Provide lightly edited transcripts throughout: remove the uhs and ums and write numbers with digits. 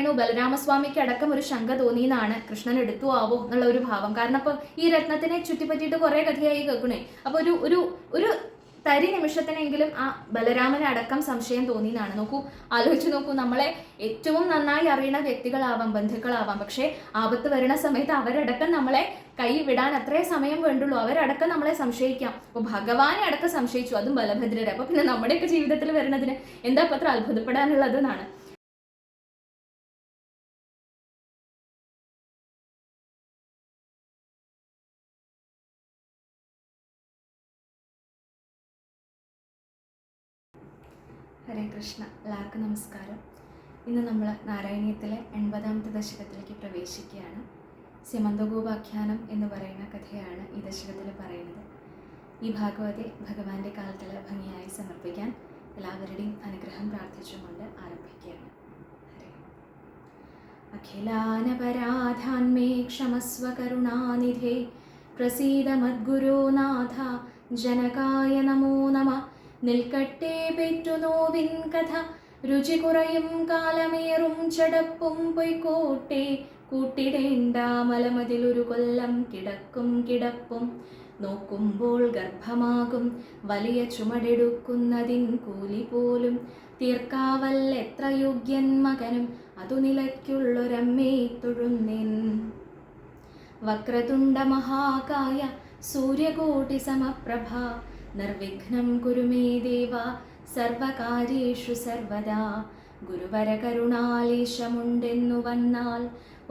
പറയുന്നു ബലരാമസ്വാമിക്ക് അടക്കം ഒരു ശങ്ക തോന്നിയെന്നാണ്, കൃഷ്ണൻ എടുത്തു ആവോ എന്നുള്ള ഒരു ഭാവം. കാരണം അപ്പോൾ ഈ രത്നത്തിനെ ചുറ്റിപ്പറ്റിയിട്ട് കുറേ കഥയായി കേൾക്കണേ. അപ്പോൾ ഒരു ഒരു തരി നിമിഷത്തിനെങ്കിലും ആ ബലരാമന് അടക്കം സംശയം തോന്നിയെന്നാണ്. നോക്കൂ, ആലോചിച്ച് നോക്കൂ, നമ്മളെ ഏറ്റവും നന്നായി അറിയുന്ന വ്യക്തികളാവാം, ബന്ധുക്കളാവാം, പക്ഷേ ആപത്ത് വരുന്ന സമയത്ത് അവരടക്കം നമ്മളെ കൈ വിടാൻ അത്രേ സമയം വേണ്ടുള്ളൂ. അവരടക്കം നമ്മളെ സംശയിക്കാം. അപ്പോൾ ഭഗവാനെ അടക്കം സംശയിച്ചു, അതും ബലഭദ്രരെ. അപ്പോൾ പിന്നെ നമ്മുടെയൊക്കെ ജീവിതത്തിൽ വരുന്നതിന് എന്താ അത്ര അത്ഭുതപ്പെടാനുള്ളത് എന്നാണ്. ഹരേ കൃഷ്ണ, എല്ലാവർക്കും നമസ്കാരം. ഇന്ന് നമ്മൾ നാരായണീയത്തിലെ 80ാമത്തെ ദശകത്തിലേക്ക് പ്രവേശിക്കുകയാണ്. സ്യമന്തകോപാഖ്യാനം എന്ന് പറയുന്ന കഥയാണ് ഈ ദശകത്തിൽ പറയുന്നത്. ഈ ഭാഗവതെ ഭഗവാന്റെ കാലത്തിൽ ഭംഗിയായി സമർപ്പിക്കാൻ എല്ലാവരുടെയും അനുഗ്രഹം പ്രാർത്ഥിച്ചുകൊണ്ട് ആരംഭിക്കുകയാണ്. ഹരേ. അഖിലാനപരാധാന്മേ ക്ഷമസ്വ കരുണാനിധേ പ്രസീദ മദ്ഗുരോ നാഥ ജനകായ നമോ നമ. നിൽക്കട്ടെ പെറ്റു നോവിൻ കഥ, രുചി കുറയും കാലമേറും ചടപ്പും പൊയ്ക്കോട്ടെ. കൂട്ടിടേണ്ട മലമതിലൊരു കൊല്ലം കിടക്കും കിടപ്പും. നോക്കുമ്പോൾ ഗർഭമാകും വലിയ ചുമടെടുക്കുന്നതിൻ കൂലി പോലും. തീർക്കാവൽ എത്ര യോഗ്യൻ മകനും അതു നിലയ്ക്കുള്ളൊരമ്മേ തൊഴുന്നേൻ. വക്രതുണ്ട മഹാകായ സൂര്യകോടി സമപ്രഭ. നിർവിഘ്നം കുരു മേ ദേവ സർവകാര്യേഷു സർവദാ. ഗുരുവര കരുണാലേശമുണ്ടെന്നു വന്നാൽ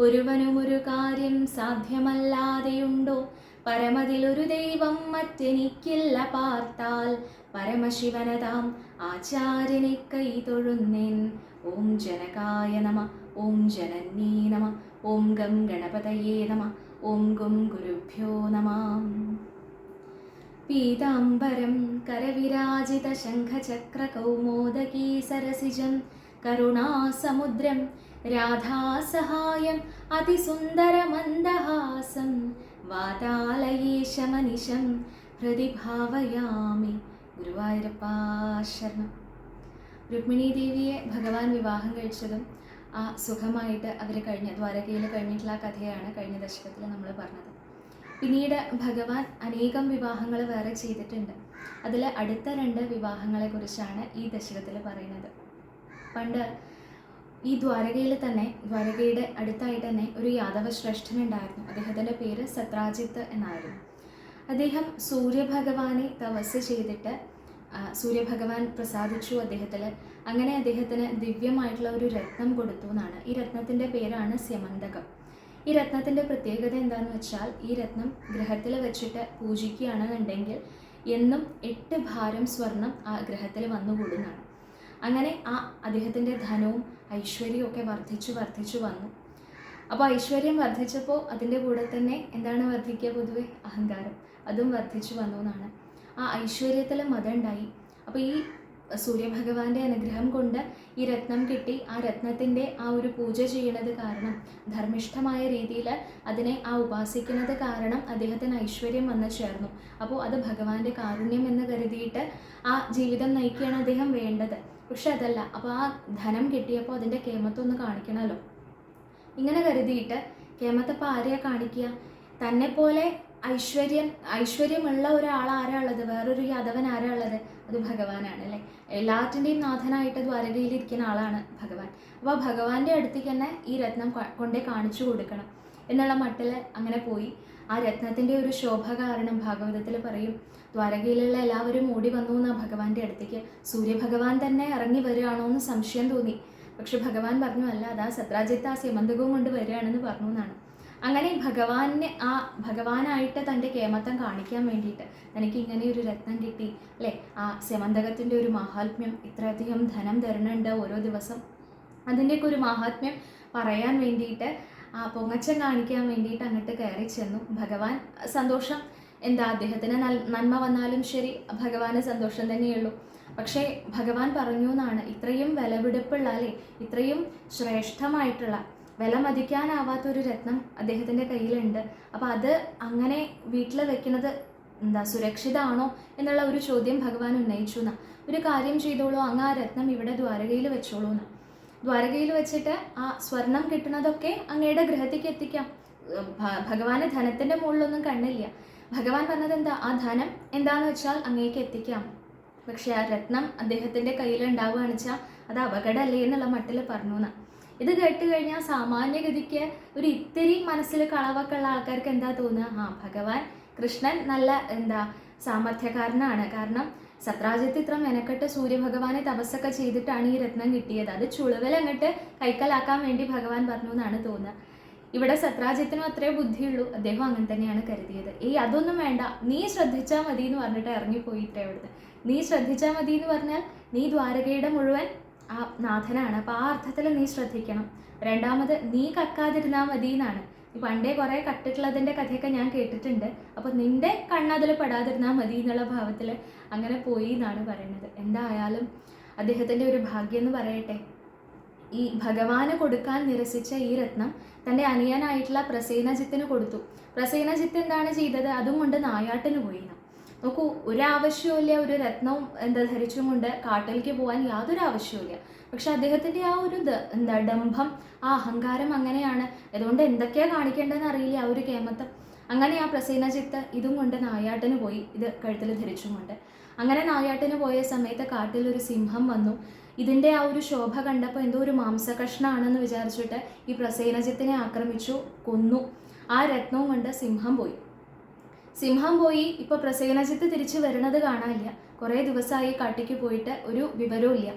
ഒരുവനും ഒരു കാര്യം സാധ്യമല്ലാതെയുണ്ടോ. പരമതിലൊരു ദൈവം മറ്റെനിക്കില്ല പാർത്താൽ. പരമശിവനതാം ആചാര്യനെ കൈ തൊഴുന്നേൻ. ഓം ജനകായ നമ, ഓം ജനന്യേ നമ, ഓം ഗം ഗണപതയേ നമ, ഓം ഗും ഗുരുഭ്യോ നമ. പീതാംബരം കരവിരാജിത ശംഖചക്രകൗമോദകീ സരസിജം കരുണാസമുദ്രം രാധാസഹായം അതിസുന്ദരമന്ദഹാസം. വാതാലയേശമനിശം ഹൃദി ഭാവയാമി. ഗുരുവായൂരപ്പാ ശരണം. രുക്മിണീ ദേവിയെ ഭഗവാൻ വിവാഹം കഴിച്ചതും ആ സുഖമായിട്ട് അവർ ദ്വാരകയിൽ കഴിഞ്ഞിട്ടുള്ള ആ കഥയാണ് കഴിഞ്ഞ ദശകത്തിൽ നമ്മൾ പറഞ്ഞത്. പിന്നീട് ഭഗവാൻ അനേകം വിവാഹങ്ങൾ വേറെ ചെയ്തിട്ടുണ്ട്. അതിൽ അടുത്ത 2 വിവാഹങ്ങളെ കുറിച്ചാണ് ഈ ദശകത്തിൽ പറയുന്നത്. പണ്ട് ഈ ദ്വാരകയുടെ അടുത്തായിട്ട് തന്നെ ഒരു യാദവ ശ്രേഷ്ഠനുണ്ടായിരുന്നു. അദ്ദേഹത്തിൻ്റെ പേര് സത്രാജിത്ത് എന്നായിരുന്നു. അദ്ദേഹം സൂര്യഭഗവാനെ തപസ് ചെയ്തിട്ട് സൂര്യഭഗവാൻ പ്രസാദിച്ചു അദ്ദേഹത്തിൽ. അങ്ങനെ അദ്ദേഹത്തിന് ദിവ്യമായിട്ടുള്ള ഒരു രത്നം കൊടുത്തു എന്നാണ്. ഈ രത്നത്തിൻ്റെ പേരാണ് സ്യമന്തകം. ഈ രത്നത്തിൻ്റെ പ്രത്യേകത എന്താണെന്ന് വെച്ചാൽ, ഈ രത്നം ഗ്രഹത്തിൽ വെച്ചിട്ട് പൂജിക്കുകയാണെന്നുണ്ടെങ്കിൽ എന്നും 8 ഭാരം സ്വർണം ആ ഗ്രഹത്തിൽ വന്നുകൂടുന്നതാണ്. അങ്ങനെ ആ അദ്ദേഹത്തിൻ്റെ ധനവും ഐശ്വര്യവും ഒക്കെ വർദ്ധിച്ചു വന്നു. അപ്പോൾ ഐശ്വര്യം വർദ്ധിച്ചപ്പോൾ അതിൻ്റെ കൂടെ തന്നെ എന്താണ് വർദ്ധിക്കുക? പൊതുവെ അഹങ്കാരം, അതും വർദ്ധിച്ചു വന്നു എന്നാണ്. ആ ഐശ്വര്യത്തിൽ മതമുണ്ടായി. അപ്പോൾ ഈ സൂര്യഭഗവാന്റെ അനുഗ്രഹം കൊണ്ട് ഈ രത്നം കിട്ടി. ആ രത്നത്തിൻ്റെ ആ ഒരു പൂജ ചെയ്യുന്നത് കാരണം, ധർമ്മിഷ്ഠമായ രീതിയിൽ അതിനെ ആ ഉപാസിക്കുന്നത് കാരണം അദ്ദേഹത്തിന് ഐശ്വര്യം വന്നു ചേർന്നു. അപ്പോൾ അത് ഭഗവാന്റെ കാരുണ്യം എന്ന് കരുതിയിട്ട് ആ ജീവിതം നയിക്കുകയാണ് അദ്ദേഹം വേണ്ടത്. പക്ഷെ അതല്ല. അപ്പോൾ ആ ധനം കിട്ടിയപ്പോൾ അതിൻ്റെ കേമത്തൊന്ന് കാണിക്കണമല്ലോ. ഇങ്ങനെ കരുതിയിട്ട് കേമത്തപ്പോൾ ആരെയാ കാണിക്കുക? തന്നെ പോലെ ഐശ്വര്യമുള്ള ഒരാൾ ആരാ ഉള്ളത്? വേറൊരു യാദവൻ ആരാ ഉള്ളത്? അത് ഭഗവാനാണ് അല്ലേ. എല്ലാറ്റിൻ്റെയും നാഥനായിട്ട് ദ്വാരകയിലിരിക്കുന്ന ആളാണ് ഭഗവാൻ. അപ്പോൾ ഭഗവാന്റെ അടുത്തേക്ക് തന്നെ ഈ രത്നം കൊണ്ടേ കാണിച്ചു കൊടുക്കണം എന്നുള്ള മട്ടിൽ അങ്ങനെ പോയി. ആ രത്നത്തിൻ്റെ ഒരു ശോഭ കാരണം ഭാഗവതത്തിൽ പറയും, ദ്വാരകയിലുള്ള എല്ലാവരും ഓടി വന്നു എന്നാണ് ഭഗവാന്റെ അടുത്തേക്ക്. സൂര്യഭഗവാൻ തന്നെ ഇറങ്ങി വരികയാണോ എന്ന് സംശയം തോന്നി. പക്ഷെ ഭഗവാൻ പറഞ്ഞു, അല്ല, അതാ സത്രാജിത്ത് ആ സ്യമന്തകവും കൊണ്ട് വരികയാണെന്ന് പറഞ്ഞു എന്നാണ്. അങ്ങനെ ഭഗവാനായിട്ട് തൻ്റെ കേമത്തം കാണിക്കാൻ വേണ്ടിയിട്ട് തനിക്ക് ഇങ്ങനെ ഒരു രത്നം കിട്ടി അല്ലേ, ആ സ്യമന്തകത്തിൻ്റെ ഒരു മഹാത്മ്യം, ഇത്രയധികം ധനം തരുന്നുണ്ട് ഓരോ ദിവസം, അതിൻ്റെയൊക്കെ ഒരു മഹാത്മ്യം പറയാൻ വേണ്ടിയിട്ട് ആ പൊങ്ങച്ചം കാണിക്കാൻ വേണ്ടിയിട്ട് അങ്ങോട്ട് കയറി ചെന്നു. ഭഗവാൻ സന്തോഷം. എന്താ, അദ്ദേഹത്തിന് നന്മ വന്നാലും ശരി, ഭഗവാന് സന്തോഷം തന്നെയുള്ളൂ. പക്ഷേ ഭഗവാൻ പറഞ്ഞു എന്നാണ്, ഇത്രയും വിലപിടിപ്പുള്ള അല്ലേ, ഇത്രയും ശ്രേഷ്ഠമായിട്ടുള്ള വില മതിക്കാനാവാത്തൊരു രത്നം അദ്ദേഹത്തിൻ്റെ കയ്യിലുണ്ട്. അപ്പോൾ അത് അങ്ങനെ വീട്ടിൽ വെക്കുന്നത് സുരക്ഷിതമാണോ എന്നുള്ള ഒരു ചോദ്യം ഭഗവാൻ ഉന്നയിച്ചു എന്നാ. ഒരു കാര്യം ചെയ്തോളൂ, അങ്ങ് ആ രത്നം ഇവിടെ ദ്വാരകയിൽ വെച്ചോളൂ എന്നാ. ദ്വാരകയിൽ വെച്ചിട്ട് ആ സ്വർണം കിട്ടുന്നതൊക്കെ അങ്ങയുടെ ഗൃഹത്തേക്ക് എത്തിക്കാം. ഭഗവാന് ധനത്തിൻ്റെ മുകളിലൊന്നും കണ്ണില്ല. ഭഗവാൻ പറഞ്ഞത് എന്താ, ആ ധനം എന്താന്ന് വെച്ചാൽ അങ്ങേക്ക് എത്തിക്കാം. പക്ഷെ ആ രത്നം അദ്ദേഹത്തിൻ്റെ കയ്യിൽ ഉണ്ടാവുകയാണെന്ന് വെച്ചാൽ അത് അപകടമല്ലേ എന്നുള്ള മട്ടിൽ പറഞ്ഞു എന്നാ. ഇത് കേട്ട് കഴിഞ്ഞാൽ സാമാന്യഗതിക്ക് ഒരു ഇത്തിരി മനസ്സിൽ കളവൊക്കെ ഉള്ള ആൾക്കാർക്ക് എന്താ തോന്നുക, ഭഗവാൻ കൃഷ്ണൻ നല്ല സാമർഥ്യക്കാരനാണ്. കാരണം സത്രാജിത്ത് ഇത്ര മെനക്കെട്ട് സൂര്യഭഗവാനെ തപസ്സൊക്കെ ചെയ്തിട്ടാണ് ഈ രത്നം കിട്ടിയത്. അത് ചുളുവിലങ്ങോട്ട് കൈക്കലാക്കാൻ വേണ്ടി ഭഗവാൻ പറഞ്ഞു എന്നാണ് തോന്നുക. ഇവിടെ സത്രാജിത്തിനും അത്രേ ബുദ്ധിയുള്ളൂ. അദ്ദേഹം അങ്ങനെ തന്നെയാണ് കരുതിയത്. അതൊന്നും വേണ്ട, നീ ശ്രദ്ധിച്ചാൽ മതി എന്ന് പറഞ്ഞിട്ട് ഇറങ്ങിപ്പോയി ഇത്ര ഇവിടുത്തെ. നീ ശ്രദ്ധിച്ചാൽ മതി എന്ന് പറഞ്ഞാൽ നീ ദ്വാരകയുടെ മുഴുവൻ ആ നാഥനാണ്. അപ്പം ആ അർത്ഥത്തിൽ നീ ശ്രദ്ധിക്കണം. രണ്ടാമത് നീ കക്കാതിരുന്നാൽ മതി എന്നാണ്. പണ്ടേ കുറേ കട്ടിട്ടുള്ളതിൻ്റെ കഥയൊക്കെ ഞാൻ കേട്ടിട്ടുണ്ട്. അപ്പോൾ നിന്റെ കണ്ണതിൽ പെടാതിരുന്നാൽ മതി എന്നുള്ള ഭാവത്തിൽ അങ്ങനെ പോയി എന്നാണ് പറയുന്നത്. എന്തായാലും അദ്ദേഹത്തിൻ്റെ ഒരു ഭാഗ്യം എന്ന് പറയട്ടെ, ഈ ഭഗവാന് കൊടുക്കാൻ നിരസിച്ച ഈ രത്നം തൻ്റെ അനിയനായിട്ടുള്ള പ്രസേനജിത്തിന് കൊടുത്തു. പ്രസേനജിത്ത് എന്താണ് ചെയ്തത്, അതും കൊണ്ട് നായാട്ടിന് പോയി. നോക്കൂ, ഒരാവശ്യമില്ല ഒരു രത്നവും ധരിച്ചും കൊണ്ട് കാട്ടിലേക്ക് പോകാൻ യാതൊരു ആവശ്യമില്ല. പക്ഷെ അദ്ദേഹത്തിൻ്റെ ആ ഒരു ഡംഭം, ആ അഹങ്കാരം അങ്ങനെയാണ്. അതുകൊണ്ട് എന്തൊക്കെയാണ് കാണിക്കേണ്ടതെന്ന് അറിയില്ല, ആ ഒരു കേമത്തം. അങ്ങനെ ആ പ്രസേനജിത്ത് ഇതും കൊണ്ട് നായാട്ടിന് പോയി, ഇത് കഴുത്തിൽ ധരിച്ചും കൊണ്ട്. അങ്ങനെ നായാട്ടിന് പോയ സമയത്ത് കാട്ടിലൊരു സിംഹം വന്നു. ഇതിൻ്റെ ആ ഒരു ശോഭ കണ്ടപ്പോൾ എന്തോ ഒരു മാംസകഷ്ണമാണെന്ന് വിചാരിച്ചിട്ട് ഈ പ്രസേനജിത്തിനെ ആക്രമിച്ചു, കൊന്നു. ആ രത്നവും കൊണ്ട് സിംഹം പോയി. ഇപ്പോൾ പ്രസേനജിത്ത് തിരിച്ചു വരുന്നത് കാണാനില്ല. കുറേ ദിവസമായി കാട്ടിക്ക് പോയിട്ട് ഒരു വിവരവും ഇല്ല.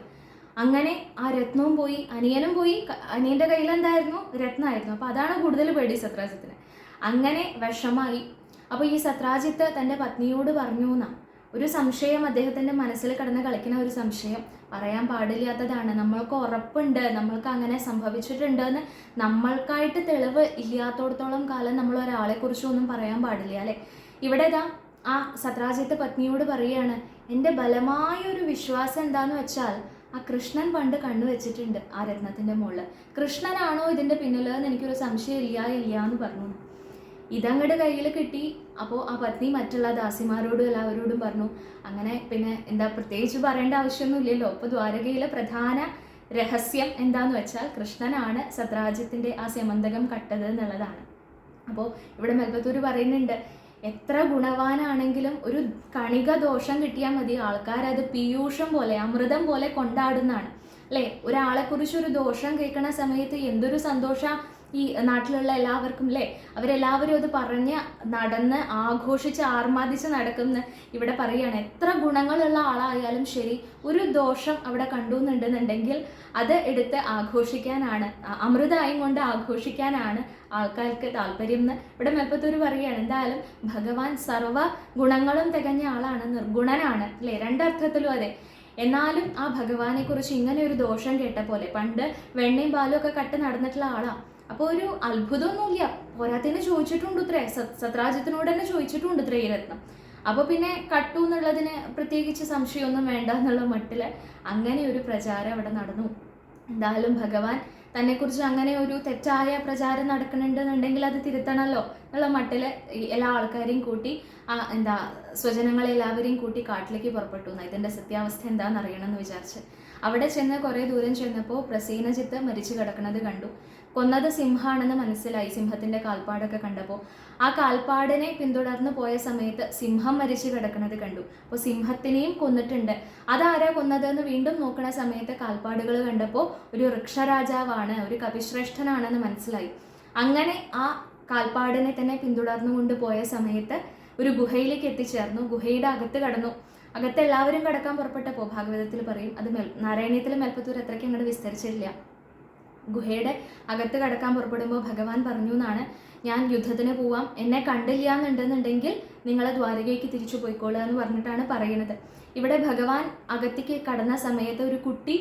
അങ്ങനെ ആ രത്നവും പോയി, അനിയനും പോയി. അനിയൻ്റെ കയ്യിൽ എന്തായിരുന്നു, രത്നമായിരുന്നു. അപ്പോൾ അതാണ് കൂടുതൽ പേടി സത്രാജിത്തിന്. അങ്ങനെ വിഷമായി. അപ്പോൾ ഈ സത്രാജിത്ത് തൻ്റെ പത്നിയോട് പറഞ്ഞു എന്നാ, ഒരു സംശയം അദ്ദേഹത്തിൻ്റെ മനസ്സിൽ കിടന്ന് കളിക്കുന്ന ഒരു സംശയം, പറയാൻ പാടില്ലാത്തതാണ്. നമ്മൾക്ക് ഉറപ്പുണ്ട് നമ്മൾക്ക് അങ്ങനെ സംഭവിച്ചിട്ടുണ്ട് എന്ന്. നമ്മൾക്കായിട്ട് തെളിവ് ഇല്ലാത്തോടത്തോളം കാലം നമ്മൾ ഒരാളെക്കുറിച്ചൊന്നും പറയാൻ പാടില്ല അല്ലേ. ഇവിടെ ആ സത്രാജിത്ത് പത്നിയോട് പറയുകയാണ്, എൻ്റെ ബലമായൊരു വിശ്വാസം എന്താന്ന് വെച്ചാൽ ആ കൃഷ്ണൻ പണ്ട് കണ്ണുവെച്ചിട്ടുണ്ട് ആ രത്നത്തിൻ്റെ മുകളിൽ. കൃഷ്ണനാണോ ഇതിൻ്റെ പിന്നിലെന്ന് എനിക്കൊരു സംശയം ഇല്ല എന്ന് പറഞ്ഞു. ഇതങ്ങോട്ട് കയ്യിൽ കിട്ടി. അപ്പോൾ ആ പത്നി മറ്റുള്ള ദാസിമാരോടും എല്ലാവരോടും പറഞ്ഞു. അങ്ങനെ പിന്നെ പ്രത്യേകിച്ച് പറയേണ്ട ആവശ്യമൊന്നുമില്ലല്ലോ. അപ്പോൾ ദ്വാരകയിലെ പ്രധാന രഹസ്യം എന്താന്ന് വെച്ചാൽ കൃഷ്ണനാണ് സത്രാജിത്തിൻ്റെ ആ സ്യമന്തകം കട്ടത് എന്നുള്ളതാണ്. അപ്പോൾ ഇവിടെ മെൽപ്പത്തൂർ പറയുന്നുണ്ട്, എത്ര ഗുണവാനാണെങ്കിലും ഒരു കണിക ദോഷം കിട്ടിയാൽ മതി, ആൾക്കാരത് പീയൂഷം പോലെ അമൃതം പോലെ കൊണ്ടാടുന്നതാണ് അല്ലേ. ഒരാളെക്കുറിച്ചൊരു ദോഷം കേൾക്കുന്ന സമയത്ത് എന്തൊരു സന്തോഷം ഈ നാട്ടിലുള്ള എല്ലാവർക്കും അല്ലേ. അവരെല്ലാവരും അത് പറഞ്ഞ് നടന്ന് ആഘോഷിച്ച് ആർമാദിച്ച് നടക്കുന്ന ഇവിടെ പറയുകയാണ്. എത്ര ഗുണങ്ങളുള്ള ആളായാലും ശരി, ഒരു ദോഷം അവിടെ കണ്ടുന്നുണ്ടെന്നുണ്ടെങ്കിൽ അത് എടുത്ത് ആഘോഷിക്കാനാണ്, അമൃതായും കൊണ്ട് ആഘോഷിക്കാനാണ് ആൾക്കാർക്ക് താല്പര്യം എന്ന് ഇവിടെ മെൽപ്പത്തൂർ പറയുകയാണ്. എന്തായാലും ഭഗവാൻ സർവ്വ ഗുണങ്ങളും തികഞ്ഞ ആളാണ്, നിർഗുണനാണ് അല്ലേ, രണ്ടർത്ഥത്തിലും അതെ. എന്നാലും ആ ഭഗവാനെ കുറിച്ച് ഇങ്ങനെ ഒരു ദോഷം കേട്ട പോലെ, പണ്ട് വെണ്ണയും പാലും ഒക്കെ കട്ട് നടന്നിട്ടുള്ള ആളാണ്. അപ്പോൾ ഒരു അത്ഭുതമൊന്നുമില്ല. പോരാത്തിന് ചോദിച്ചിട്ടുണ്ട് ഇത്രേ, സത്രാജിത്തിനോട് തന്നെ ചോദിച്ചിട്ടുണ്ട് ഇത്രേ ഈ രത്നം. അപ്പോൾ പിന്നെ കട്ടു എന്നുള്ളതിന് പ്രത്യേകിച്ച് സംശയമൊന്നും വേണ്ട എന്നുള്ള മട്ടിൽ അങ്ങനെ ഒരു പ്രചാരം അവിടെ നടന്നു. എന്തായാലും ഭഗവാൻ തന്നെക്കുറിച്ച് അങ്ങനെ ഒരു തെറ്റായ പ്രചാരം നടക്കുന്നുണ്ടെന്നുണ്ടെങ്കിൽ അത് തിരുത്തണമല്ലോ എന്നുള്ള മട്ടിൽ എല്ലാ ആൾക്കാരെയും കൂട്ടി സ്വജനങ്ങളെ എല്ലാവരെയും കൂട്ടി കാട്ടിലേക്ക് പുറപ്പെട്ടു. ഇതിൻ്റെ സത്യാവസ്ഥ എന്താണെന്ന് അറിയണമെന്ന് വിചാരിച്ച് അവിടെ ചെന്ന് കുറേ ദൂരം ചെന്നപ്പോൾ പ്രസേനജിത്ത് മരിച്ചു കിടക്കുന്നത് കണ്ടു. കൊന്നത് സിംഹമാണെന്ന് മനസ്സിലായി. സിംഹത്തിൻ്റെ കാൽപ്പാടൊക്കെ കണ്ടപ്പോൾ ആ കാൽപ്പാടിനെ പിന്തുടർന്ന് പോയ സമയത്ത് സിംഹം മരിച്ചു കിടക്കുന്നത് കണ്ടു. അപ്പോൾ സിംഹത്തിനെയും കൊന്നിട്ടുണ്ട്. അതാരാ കൊന്നതെന്ന് വീണ്ടും നോക്കുന്ന സമയത്ത് കാൽപ്പാടുകൾ കണ്ടപ്പോൾ ഒരു വൃക്ഷരാജാവാണ്, ഒരു കവിശ്രേഷ്ഠനാണെന്ന് മനസ്സിലായി. അങ്ങനെ ആ കാൽപ്പാടിനെ തന്നെ പിന്തുടർന്നുകൊണ്ട് പോയ സമയത്ത് ഒരു ഗുഹയിലേക്ക് എത്തിച്ചേർന്നു. ഗുഹയുടെ അകത്ത് കടന്നു. അകത്ത് എല്ലാവരും കിടക്കാൻ പുറപ്പെട്ടപ്പോൾ ഭാഗവതത്തിൽ പറയും, അത് നാരായണീയത്തിൽ മെൽപ്പത്തൂർ അത്രയ്ക്ക് അങ്ങോട്ട് വിസ്തരിച്ചില്ല. ഗുഹയുടെ അകത്ത് കിടക്കാൻ പുറപ്പെടുമ്പോൾ ഭഗവാൻ പറഞ്ഞു എന്നാണ്, ഞാൻ യുദ്ധത്തിന് പോവാം, എന്നെ കണ്ടില്ല എന്നുണ്ടെന്നുണ്ടെങ്കിൽ നിങ്ങൾ ദ്വാരകയ്ക്ക് തിരിച്ചു പോയിക്കോളുക എന്ന് പറഞ്ഞിട്ടാണ് പറയുന്നത്. ഇവിടെ ഭഗവാൻ അകത്തേക്ക് കടന്ന സമയത്ത് ഒരു കുട്ടി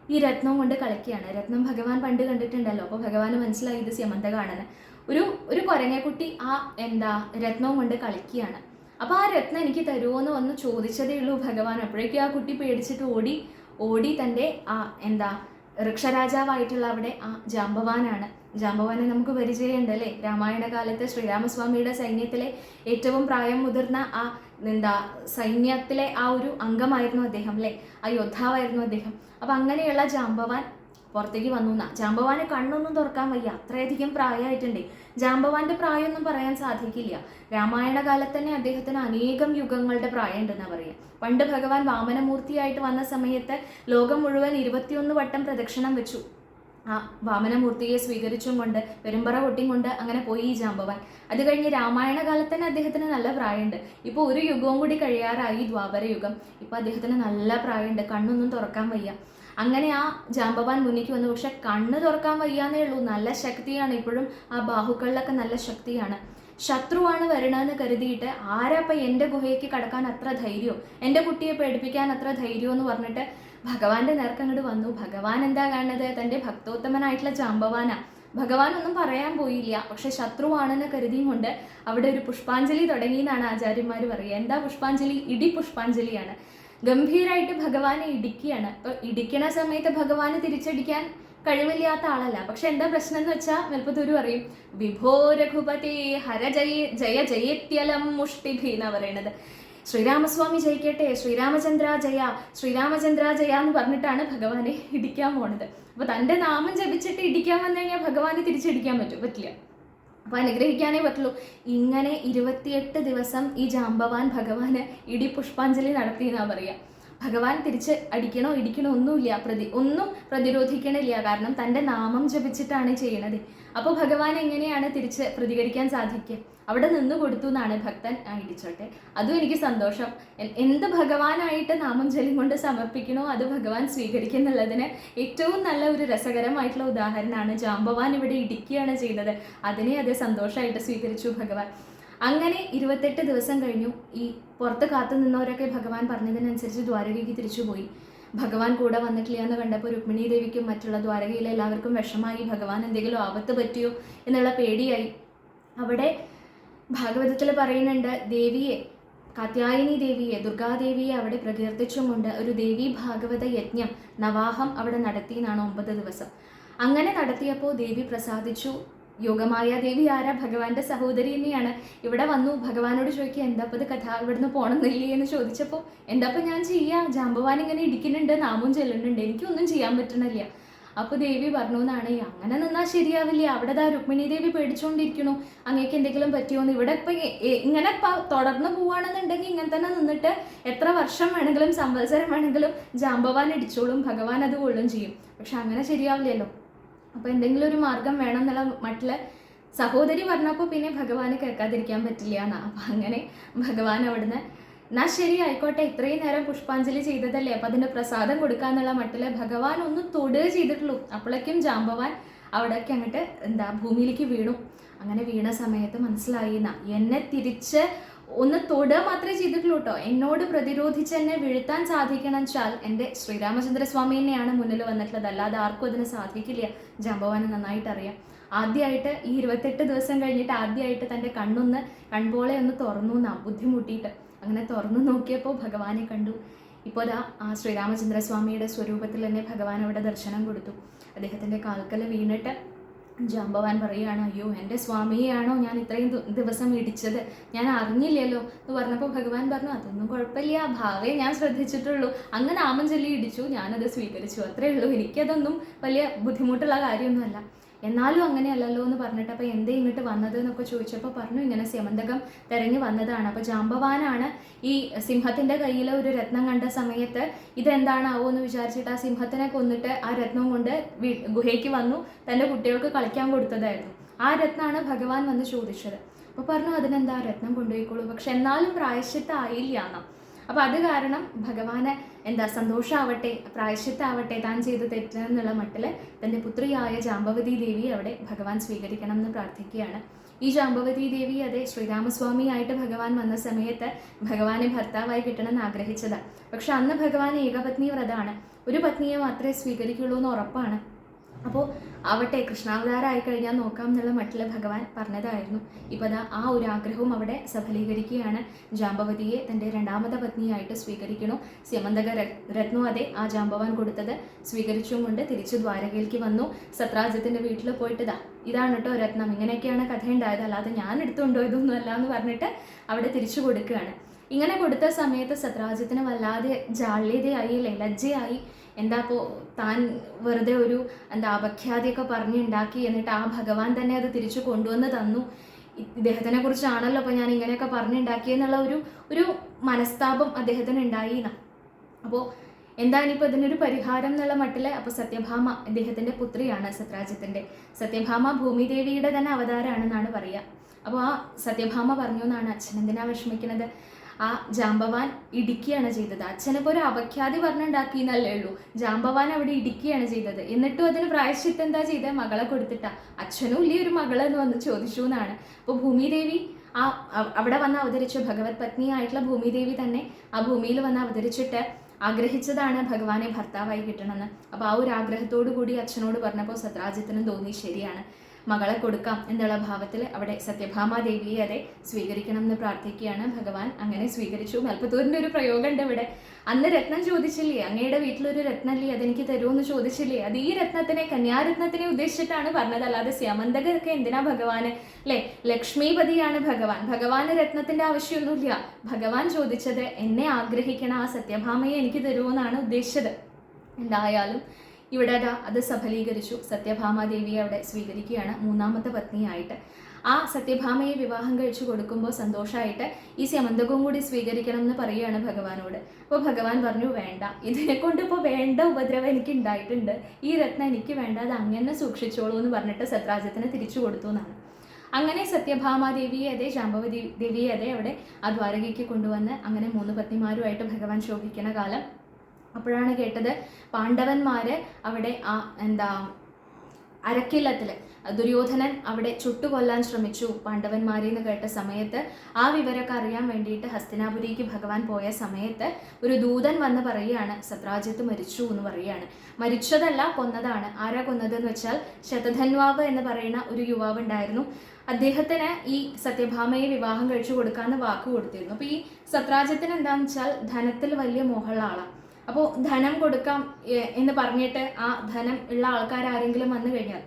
ഈ രത്നം കൊണ്ട് കളിക്കുകയാണ്. രത്നം ഭഗവാൻ പണ്ട് കണ്ടിട്ടുണ്ടല്ലോ. അപ്പോൾ ഭഗവാന് മനസ്സിലായി ഇത് സ്യമന്തകാണെന്ന്. ഒരു കുരങ്ങക്കുട്ടി ആ രത്നവും കൊണ്ട് കളിക്കുകയാണ്. അപ്പോൾ ആ രത്നം എനിക്ക് തരുമോ എന്ന് വന്ന് ചോദിച്ചതേ ഉള്ളൂ ഭഗവാൻ. അപ്പോഴേക്കും ആ കുട്ടി പേടിച്ചിട്ട് ഓടി തൻ്റെ വൃക്ഷരാജാവായിട്ടുള്ള അവിടെ ആ ജാമ്പവാനാണ്. ജാമ്പവാനെ നമുക്ക് പരിചയമുണ്ട് അല്ലേ. രാമായണ കാലത്ത് ശ്രീരാമസ്വാമിയുടെ സൈന്യത്തിലെ ഏറ്റവും പ്രായം മുതിർന്ന ആ സൈന്യത്തിലെ ആ ഒരു അംഗമായിരുന്നു അദ്ദേഹം അല്ലേ, ആ യോദ്ധാവായിരുന്നു അദ്ദേഹം. അപ്പം അങ്ങനെയുള്ള ജാമ്പവാൻ പുറത്തേക്ക് വന്നു എന്നാ. ജാമ്പവാന് കണ്ണൊന്നും തുറക്കാൻ വയ്യ, അത്രയധികം പ്രായമായിട്ടുണ്ട്. ജാമ്പവാന്റെ പ്രായമൊന്നും പറയാൻ സാധിക്കില്ല. രാമായണ കാലത്ത് തന്നെ അദ്ദേഹത്തിന് അനേകം യുഗങ്ങളുടെ പ്രായം ഉണ്ടെന്നാ പറയുക. പണ്ട് ഭഗവാൻ വാമനമൂർത്തിയായിട്ട് വന്ന സമയത്ത് ലോകം മുഴുവൻ 21 വട്ടം പ്രദക്ഷിണം വെച്ചു. ആ വാമനമൂർത്തിയെ സ്വീകരിച്ചും കൊണ്ട് പെരുമ്പറ കൊട്ടിയും കൊണ്ട് അങ്ങനെ പോയി ഈ ജാമ്പവാൻ. അത് കഴിഞ്ഞ് രാമായണ കാലത്ത് തന്നെ അദ്ദേഹത്തിന് നല്ല പ്രായമുണ്ട്. ഇപ്പോൾ ഒരു യുഗവും കൂടി കഴിയാറായി, ദ്വാപര യുഗം. ഇപ്പോൾ അദ്ദേഹത്തിന് നല്ല പ്രായമുണ്ട്, കണ്ണൊന്നും തുറക്കാൻ വയ്യ. അങ്ങനെ ആ ജാമ്പവാൻ മുന്നിലേക്ക് വന്നു. പക്ഷെ കണ്ണ് തുറക്കാൻ വയ്യാന്നേ ഉള്ളൂ, നല്ല ശക്തിയാണ് ഇപ്പോഴും. ആ ബാഹുക്കളിലൊക്കെ നല്ല ശക്തിയാണ്. ശത്രുവാണ് വരണമെന്ന് കരുതിയിട്ട് ആരാപ്പം എൻ്റെ ഗുഹയ്ക്ക് കടക്കാൻ അത്ര ധൈര്യമോ, എൻ്റെ കുട്ടിയെ പേടിപ്പിക്കാൻ അത്ര ധൈര്യമോ എന്ന് പറഞ്ഞിട്ട് ഭഗവാന്റെ നേർക്ക് അങ്ങോട്ട് വന്നു. ഭഗവാൻ എന്താ കാണുന്നത്? തൻ്റെ ഭക്തോത്തമനായിട്ടുള്ള ജാമ്പവാനാ. ഭഗവാൻ ഒന്നും പറയാൻ പോയില്ല. പക്ഷെ ശത്രുവാണെന്ന് കരുതിയും കൊണ്ട് അവിടെ ഒരു പുഷ്പാഞ്ജലി തുടങ്ങി എന്നാണ് ആചാര്യന്മാർ പറയുക. എന്താ പുഷ്പാഞ്ജലി? ഇടി പുഷ്പാഞ്ജലിയാണ്. ഗംഭീരമായിട്ട് ഭഗവാനെ ഇടിക്കുകയാണ്. അപ്പൊ ഇടിക്കണ സമയത്ത് ഭഗവാന് തിരിച്ചടിക്കാൻ കഴിവില്ലാത്ത ആളല്ല. പക്ഷെ എന്താ പ്രശ്നം എന്ന് വെച്ചാൽ മെൽപ്പത്തൂര് പറയും, വിഭോ രഘുപതി ഹര ജയ ജയത്യലം മുഷ്ടിഭി എന്നാ പറയണത്. ശ്രീരാമസ്വാമി ജയിക്കട്ടെ, ശ്രീരാമചന്ദ്ര ജയ, ശ്രീരാമചന്ദ്ര ജയ എന്ന് പറഞ്ഞിട്ടാണ് ഭഗവാനെ ഇടിക്കാൻ പോണത്. അപ്പൊ തൻ്റെ നാമം ജപിച്ചിട്ട് ഇടിക്കാൻ വന്നു കഴിഞ്ഞാൽ ഭഗവാനെ തിരിച്ചടിക്കാൻ പറ്റില്ല. അപ്പൊ അനുഗ്രഹിക്കാനേ പറ്റുള്ളൂ. ഇങ്ങനെ 28 ദിവസം ഈ ജാമ്പവാൻ ഭഗവാന് ഇടി പുഷ്പാഞ്ജലി നടത്തി എന്നാ പറയാ. ഭഗവാൻ തിരിച്ച് അടിക്കണോ ഇടിക്കണോ ഒന്നുമില്ല, ഒന്നും പ്രതിരോധിക്കണില്ല. കാരണം തൻ്റെ നാമം ജപിച്ചിട്ടാണ് ചെയ്യണത്. അപ്പോൾ ഭഗവാൻ എങ്ങനെയാണ് തിരിച്ച് പ്രതികരിക്കാൻ സാധിക്കുക? അവിടെ നിന്ന് കൊടുത്തു എന്നാണ് ഭക്തൻ ഇടിച്ചോട്ടെ. അതും എനിക്ക് സന്തോഷം. എന്ത് ഭഗവാനായിട്ട് നാമം ജലം കൊണ്ട് സമർപ്പിക്കണോ അത് ഭഗവാൻ സ്വീകരിക്കുന്നുള്ളതിന് ഏറ്റവും നല്ല ഒരു രസകരമായിട്ടുള്ള ഉദാഹരണമാണ് ജാമ്പവാൻ ഇവിടെ ഇടിക്കുകയാണ് ചെയ്യുന്നത്. അതിനെ അത് സന്തോഷമായിട്ട് സ്വീകരിച്ചു ഭഗവാൻ. അങ്ങനെ 28 ദിവസം കഴിഞ്ഞു. ഈ പുറത്ത് കാത്തു നിന്നവരൊക്കെ ഭഗവാൻ പറഞ്ഞതിനനുസരിച്ച് ദ്വാരകയ്ക്ക് തിരിച്ചുപോയി. ഭഗവാൻ കൂടെ വന്നിട്ടില്ല എന്ന് കണ്ടപ്പോൾ രുക്മിണി ദേവിക്കും മറ്റുള്ള ദ്വാരകയിലെ എല്ലാവർക്കും വിഷമായി. ഭഗവാൻ എന്തെങ്കിലും ആപത്ത് പറ്റിയോ എന്നുള്ള പേടിയായി. അവിടെ ഭാഗവതത്തിൽ പറയുന്നുണ്ട്, ദേവിയെ, കാത്യായനി ദേവിയെ, ദുർഗാദേവിയെ അവിടെ പ്രകീർത്തിച്ചുകൊണ്ട് ഒരു ദേവി ഭാഗവത യജ്ഞം നവാഹം അവിടെ നടത്തി എന്നാണ് 9 ദിവസം. അങ്ങനെ നടത്തിയപ്പോൾ ദേവി പ്രസാദിച്ചു. യോഗമായ ദേവി ആരാ? ഭഗവാന്റെ സഹോദരി തന്നെയാണ്. ഇവിടെ വന്നു ഭഗവാനോട് ചോദിക്കുക, എന്താപ്പത് കഥ, ഇവിടുന്ന് പോണമെന്നില്ലേ എന്ന് ചോദിച്ചപ്പോൾ എന്താപ്പം ഞാൻ ചെയ്യാം, ജാമ്പവാൻ ഇങ്ങനെ ഇടിക്കുന്നുണ്ട്, നാമവും ചെല്ലുന്നുണ്ട്, എനിക്കൊന്നും ചെയ്യാൻ പറ്റണില്ല. അപ്പോൾ ദേവി പറഞ്ഞു എന്നാണ്, അങ്ങനെ നിന്നാൽ ശരിയാവില്ല, അവിടെ ദാ രുക്മിണി ദേവി പേടിച്ചുകൊണ്ടിരിക്കണു, അങ്ങേക്ക് എന്തെങ്കിലും പറ്റിയോന്ന്. ഇവിടെ ഇപ്പം ഇങ്ങനെ തുടർന്ന് പോവുകയാണെന്നുണ്ടെങ്കിൽ ഇങ്ങനെ തന്നെ നിന്നിട്ട് എത്ര വർഷം വേണമെങ്കിലും സംവത്സരം വേണമെങ്കിലും ജാമ്പവാൻ ഇടിച്ചോളും, ഭഗവാൻ അത് കൊള്ളും ചെയ്യും. പക്ഷെ അങ്ങനെ ശരിയാവില്ലല്ലോ. അപ്പോൾ എന്തെങ്കിലും ഒരു മാർഗം വേണം എന്നുള്ള മട്ടില് സഹോദരി പറഞ്ഞപ്പോൾ പിന്നെ ഭഗവാന് കേൾക്കാതിരിക്കാൻ പറ്റില്ല എന്നാ. അപ്പം അങ്ങനെ ഭഗവാൻ അവിടുന്ന് എന്നാ ശരി ആയിക്കോട്ടെ, ഇത്രയും നേരം പുഷ്പാഞ്ജലി ചെയ്തതല്ലേ, അപ്പം അതിൻ്റെ പ്രസാദം കൊടുക്കാന്നുള്ള മട്ടില് ഭഗവാൻ ഒന്ന് തൊടുക ചെയ്തിട്ടുള്ളൂ. അപ്പോഴേക്കും ജാമ്പവാൻ അവിടേക്ക് അങ്ങോട്ട് ഭൂമിയിലേക്ക് വീണു. അങ്ങനെ വീണ സമയത്ത് മനസ്സിലായി എന്നാ, എന്നെ തിരിച്ച് ഒന്ന് തൊടുക മാത്രമേ ചെയ്തിട്ടുള്ളൂ കേട്ടോ. എന്നോട് പ്രതിരോധിച്ച് എന്നെ വീഴ്ത്താൻ സാധിക്കണം വെച്ചാൽ എൻ്റെ ശ്രീരാമചന്ദ്രസ്വാമി തന്നെയാണ് മുന്നിൽ വന്നിട്ടുള്ളത്, അല്ലാതെ ആർക്കും അതിന് സാധിക്കില്ല. ജാമ്പവാന് നന്നായിട്ട് അറിയാം. ആദ്യമായിട്ട് ഈ 28 ദിവസം കഴിഞ്ഞിട്ട് ആദ്യമായിട്ട് തൻ്റെ കൺപോളെ ഒന്ന് തുറന്നു എന്നാ, ബുദ്ധിമുട്ടിയിട്ട്. അങ്ങനെ തുറന്നു നോക്കിയപ്പോൾ ഭഗവാനെ കണ്ടു. ഇപ്പോൾ ദാ ആ ശ്രീരാമചന്ദ്രസ്വാമിയുടെ സ്വരൂപത്തിൽ തന്നെ ഭഗവാൻ അവിടെ ദർശനം കൊടുത്തു. അദ്ദേഹത്തിൻ്റെ കാൽക്കൽ വീണിട്ട് ജാമ്പവാൻ പറയുകയാണ്, അയ്യോ എൻ്റെ സ്വാമിയെയാണോ ഞാൻ ഇത്രയും ദിവസം ഇടിച്ചത്, ഞാൻ അറിഞ്ഞില്ലല്ലോ എന്ന് പറഞ്ഞപ്പോൾ ഭഗവാൻ പറഞ്ഞു, അതൊന്നും കുഴപ്പമില്ല, ഭാവേ ഞാൻ ശ്രദ്ധിച്ചിട്ടുള്ളൂ, അങ്ങനെ നാമം ചൊല്ലി ഇടിച്ചു, ഞാനത് സ്വീകരിച്ചു, അത്രേ ഉള്ളൂ, എനിക്കതൊന്നും വലിയ ബുദ്ധിമുട്ടുള്ള കാര്യമൊന്നുമല്ല. എന്നാലും അങ്ങനെയല്ലല്ലോ എന്ന് പറഞ്ഞിട്ട് അപ്പോൾ എന്തേ ഇങ്ങോട്ട് വന്നത് എന്നൊക്കെ ചോദിച്ചപ്പോൾ പറഞ്ഞു, ഇങ്ങനെ സ്യമന്തകം തിരഞ്ഞു വന്നതാണ്. അപ്പോൾ ജാമ്പവാനാണ് ഈ സിംഹത്തിൻ്റെ കയ്യിൽ ഒരു രത്നം കണ്ട സമയത്ത് ഇതെന്താണാവോ എന്ന് വിചാരിച്ചിട്ട് ആ സിംഹത്തിനെ കൊന്നിട്ട് ആ രത്നം കൊണ്ട് ഗുഹയ്ക്ക് വന്നു തൻ്റെ കുട്ടികൾക്ക് കളിക്കാൻ കൊടുത്തതായിരുന്നു. ആ രത്നമാണ് ഭഗവാൻ വന്ന് ചോദിച്ചത്. അപ്പോൾ പറഞ്ഞു, അതിനെന്താ, രത്നം കൊണ്ടുപോയിക്കോളൂ, പക്ഷെ എന്നാലും പ്രായശ്ചിത്തായില്ല എന്നാ. അപ്പോൾ അത് കാരണം ഭഗവാന് സന്തോഷമാവട്ടെ, പ്രായശ്ചിത്താവട്ടെ, താൻ ചെയ്ത് തെറ്റെന്നുള്ള മട്ടിൽ തൻ്റെ പുത്രിയായ ജാമ്പവതി ദേവി അവിടെ ഭഗവാൻ സ്വീകരിക്കണം എന്ന് പ്രാർത്ഥിക്കുകയാണ്. ഈ ജാമ്പവതി ദേവി അതെ ശ്രീരാമസ്വാമിയായിട്ട് ഭഗവാൻ വന്ന സമയത്ത് ഭഗവാനെ ഭർത്താവായി കിട്ടണമെന്ന് ആഗ്രഹിച്ചതാണ്. പക്ഷെ അന്ന് ഭഗവാൻ ഏകപത്നി വ്രതമാണ്, ഒരു പത്നിയെ മാത്രമേ സ്വീകരിക്കുള്ളൂ എന്ന് ഉറപ്പാണ്. അപ്പോൾ ആവട്ടെ, കൃഷ്ണാവതാരമായി കഴിഞ്ഞാൽ നോക്കാം എന്നുള്ള മട്ടിൽ ഭഗവാൻ പറഞ്ഞതായിരുന്നു. ഇപ്പോൾ ആ ഒരു ആഗ്രഹവും അവിടെ സഫലീകരിക്കുകയാണ്. ജാമ്പവതിയെ തൻ്റെ 2ാമത്തെ പത്നിയായിട്ട് സ്വീകരിക്കണു. സ്യമന്തക രത്നം അതെ ആ ജാമ്പവാൻ കൊടുത്തത് സ്വീകരിച്ചും കൊണ്ട് തിരിച്ച് ദ്വാരകയിലേക്ക് വന്നു. സത്രാജിത്തിൻ്റെ വീട്ടിൽ പോയിട്ട് ഇതാണ് കേട്ടോ രത്നം, ഇങ്ങനെയൊക്കെയാണ് കഥ ഉണ്ടായത്, അല്ലാതെ ഞാൻ എടുത്തുകൊണ്ടോ ഇതൊന്നും അല്ല എന്ന് പറഞ്ഞിട്ട് അവിടെ തിരിച്ചു കൊടുക്കുകയാണ്. ഇങ്ങനെ കൊടുത്ത സമയത്ത് സത്രാജിത്തിന് വല്ലാതെ ജാള്യതയായി, ലജ്ജയായി. എന്താ അപ്പോൾ താൻ വെറുതെ ഒരു അപഖ്യാതിയൊക്കെ പറഞ്ഞുണ്ടാക്കി, എന്നിട്ട് ആ ഭഗവാൻ തന്നെ അത് തിരിച്ചു കൊണ്ടുവന്ന് തന്നു, ഇദ്ദേഹത്തിനെ കുറിച്ചാണല്ലോ അപ്പോൾ ഞാൻ ഇങ്ങനെയൊക്കെ പറഞ്ഞുണ്ടാക്കിയെന്നുള്ള ഒരു മനസ്താപം അദ്ദേഹത്തിന് ഉണ്ടായി. അപ്പോൾ എന്താണിപ്പോൾ ഇതിനൊരു പരിഹാരം എന്നുള്ള മട്ടിൽ അപ്പോൾ സത്യഭാമ ഇദ്ദേഹത്തിൻ്റെ പുത്രിയാണ് സത്യഭാമ ഭൂമിദേവിയുടെ തന്നെ അവതാരമാണെന്നാണ് പറയുക. അപ്പോൾ ആ സത്യഭാമ പറഞ്ഞു എന്നാണ്, അച്ഛൻ എന്തിനാ വിഷമിക്കുന്നത്, ആ ജാമ്പവാൻ ഇടിക്കുകയാണ് ചെയ്തത്, അച്ഛനിപ്പോൾ ഒരു അപഖ്യാതി പറഞ്ഞുണ്ടാക്കി എന്നല്ലേ ഉള്ളൂ, ജാമ്പവാൻ അവിടെ ഇടിക്കുകയാണ് ചെയ്തത്, എന്നിട്ടും അതിന് പ്രായശ്ചിത്തം എന്താ ചെയ്തത്, മകളെ കൊടുത്തിട്ടാ, അച്ഛനും ഇല്ലേ ഒരു മകളെന്ന് വന്ന് ചോദിച്ചു എന്നാണ്. അപ്പോൾ ഭൂമിദേവി അവിടെ വന്ന് അവതരിച്ച ഭഗവത് പത്നിയായിട്ടുള്ള ഭൂമിദേവി തന്നെ ആ ഭൂമിയിൽ വന്ന് അവതരിച്ചിട്ട് ആഗ്രഹിച്ചതാണ് ഭഗവാനെ ഭർത്താവായി കിട്ടണമെന്ന്. അപ്പോൾ ആ ഒരു ആഗ്രഹത്തോടു കൂടി അച്ഛനോട് പറഞ്ഞപ്പോൾ സത്രാജിത്തിനും തോന്നി ശരിയാണ്, മകളെ കൊടുക്കാം എന്നുള്ള ഭാവത്തിൽ അവിടെ സത്യഭാമാദേവിയെ അതെ സ്വീകരിക്കണം എന്ന് പ്രാർത്ഥിക്കുകയാണ് ഭഗവാൻ. അങ്ങനെ സ്വീകരിച്ചു. മൽപ്പത്തൂരിൻ്റെ ഒരു പ്രയോഗമുണ്ട് ഇവിടെ. അന്ന് രത്നം ചോദിച്ചില്ലേ, അങ്ങയുടെ വീട്ടിലൊരു രത്നല്ലേ, അതെനിക്ക് തരുമെന്ന് ചോദിച്ചില്ലേ, അത് ഈ രത്നത്തിനെ, കന്യാരത്നത്തിനെ ഉദ്ദേശിച്ചിട്ടാണ് പറഞ്ഞത്, അല്ലാതെ സ്യമന്തകരൊക്കെ എന്തിനാ ഭഗവാന് അല്ലേ, ലക്ഷ്മീപതിയാണ് ഭഗവാൻ, ഭഗവാന് രത്നത്തിന്റെ ആവശ്യമൊന്നുമില്ല. ഭഗവാൻ ചോദിച്ചത് എന്നെ ആഗ്രഹിക്കണ ആ സത്യഭാമയെ എനിക്ക് തരുമെന്നാണ് ഉദ്ദേശിച്ചത്. എന്തായാലും ഇവിടെ അത് സഫലീകരിച്ചു. സത്യഭാമാദേവിയെ അവിടെ സ്വീകരിക്കുകയാണ് മൂന്നാമത്തെ പത്നിയായിട്ട്. ആ സത്യഭാമയെ വിവാഹം കഴിച്ചു കൊടുക്കുമ്പോൾ സന്തോഷമായിട്ട് ഈ സ്യമന്തകവും കൂടി സ്വീകരിക്കണം എന്ന് പറയുകയാണ് ഭഗവാനോട്. അപ്പോൾ ഭഗവാൻ പറഞ്ഞു, വേണ്ട, ഇതിനെ കൊണ്ട് ഇപ്പോൾ വേണ്ട ഉപദ്രവം എനിക്ക് ഉണ്ടായിട്ടുണ്ട്, ഈ രത്നം എനിക്ക് വേണ്ട, അത് അങ്ങനെ സൂക്ഷിച്ചോളൂ എന്ന് പറഞ്ഞിട്ട് സത്രാജിത്തിന് തിരിച്ചു കൊടുത്തു എന്നാണ്. അങ്ങനെ സത്യഭാമാദേവിയെ അതെ ജാമ്പവതി ദേവിയെ അതെ അവിടെ ആ ദ്വാരകയ്ക്ക് കൊണ്ടുവന്ന് അങ്ങനെ 3 പത്നിമാരുമായിട്ട് ഭഗവാൻ ശോഭിക്കുന്ന കാലം. അപ്പോഴാണ് കേട്ടത് പാണ്ഡവന്മാര് അവിടെ അരക്കില്ലത്തിൽ ദുര്യോധനൻ അവിടെ ചുട്ടുകൊല്ലാൻ ശ്രമിച്ചു പാണ്ഡവന്മാരെ എന്ന് കേട്ട സമയത്ത് ആ വിവരമൊക്കെ അറിയാൻ വേണ്ടിയിട്ട് ഹസ്തിനാപുരിക്ക് ഭഗവാൻ പോയ സമയത്ത് ഒരു ദൂതൻ വന്ന് പറയുകയാണ്, സത്രാജിത്ത് മരിച്ചു എന്ന് പറയുകയാണ്. മരിച്ചതല്ല, കൊന്നതാണ്. ആരാ കൊന്നതെന്ന് വെച്ചാൽ ശതധന്വാവ് എന്ന് പറയുന്ന ഒരു യുവാവ് ഉണ്ടായിരുന്നു. അദ്ദേഹത്തിന് ഈ സത്യഭാമയെ വിവാഹം കഴിച്ചു കൊടുക്കാമെന്ന് വാക്ക് കൊടുത്തിരുന്നു. അപ്പോൾ ഈ സത്രാജിത്തിന് എന്താണെന്ന് വെച്ചാൽ ധനത്തിൽ വലിയ മോഹമുള്ള ആളാണ്. അപ്പോൾ ധനം കൊടുക്കാം എന്ന് പറഞ്ഞിട്ട് ആ ധനം ഉള്ള ആൾക്കാരാരെങ്കിലും വന്നു കഴിഞ്ഞാൽ,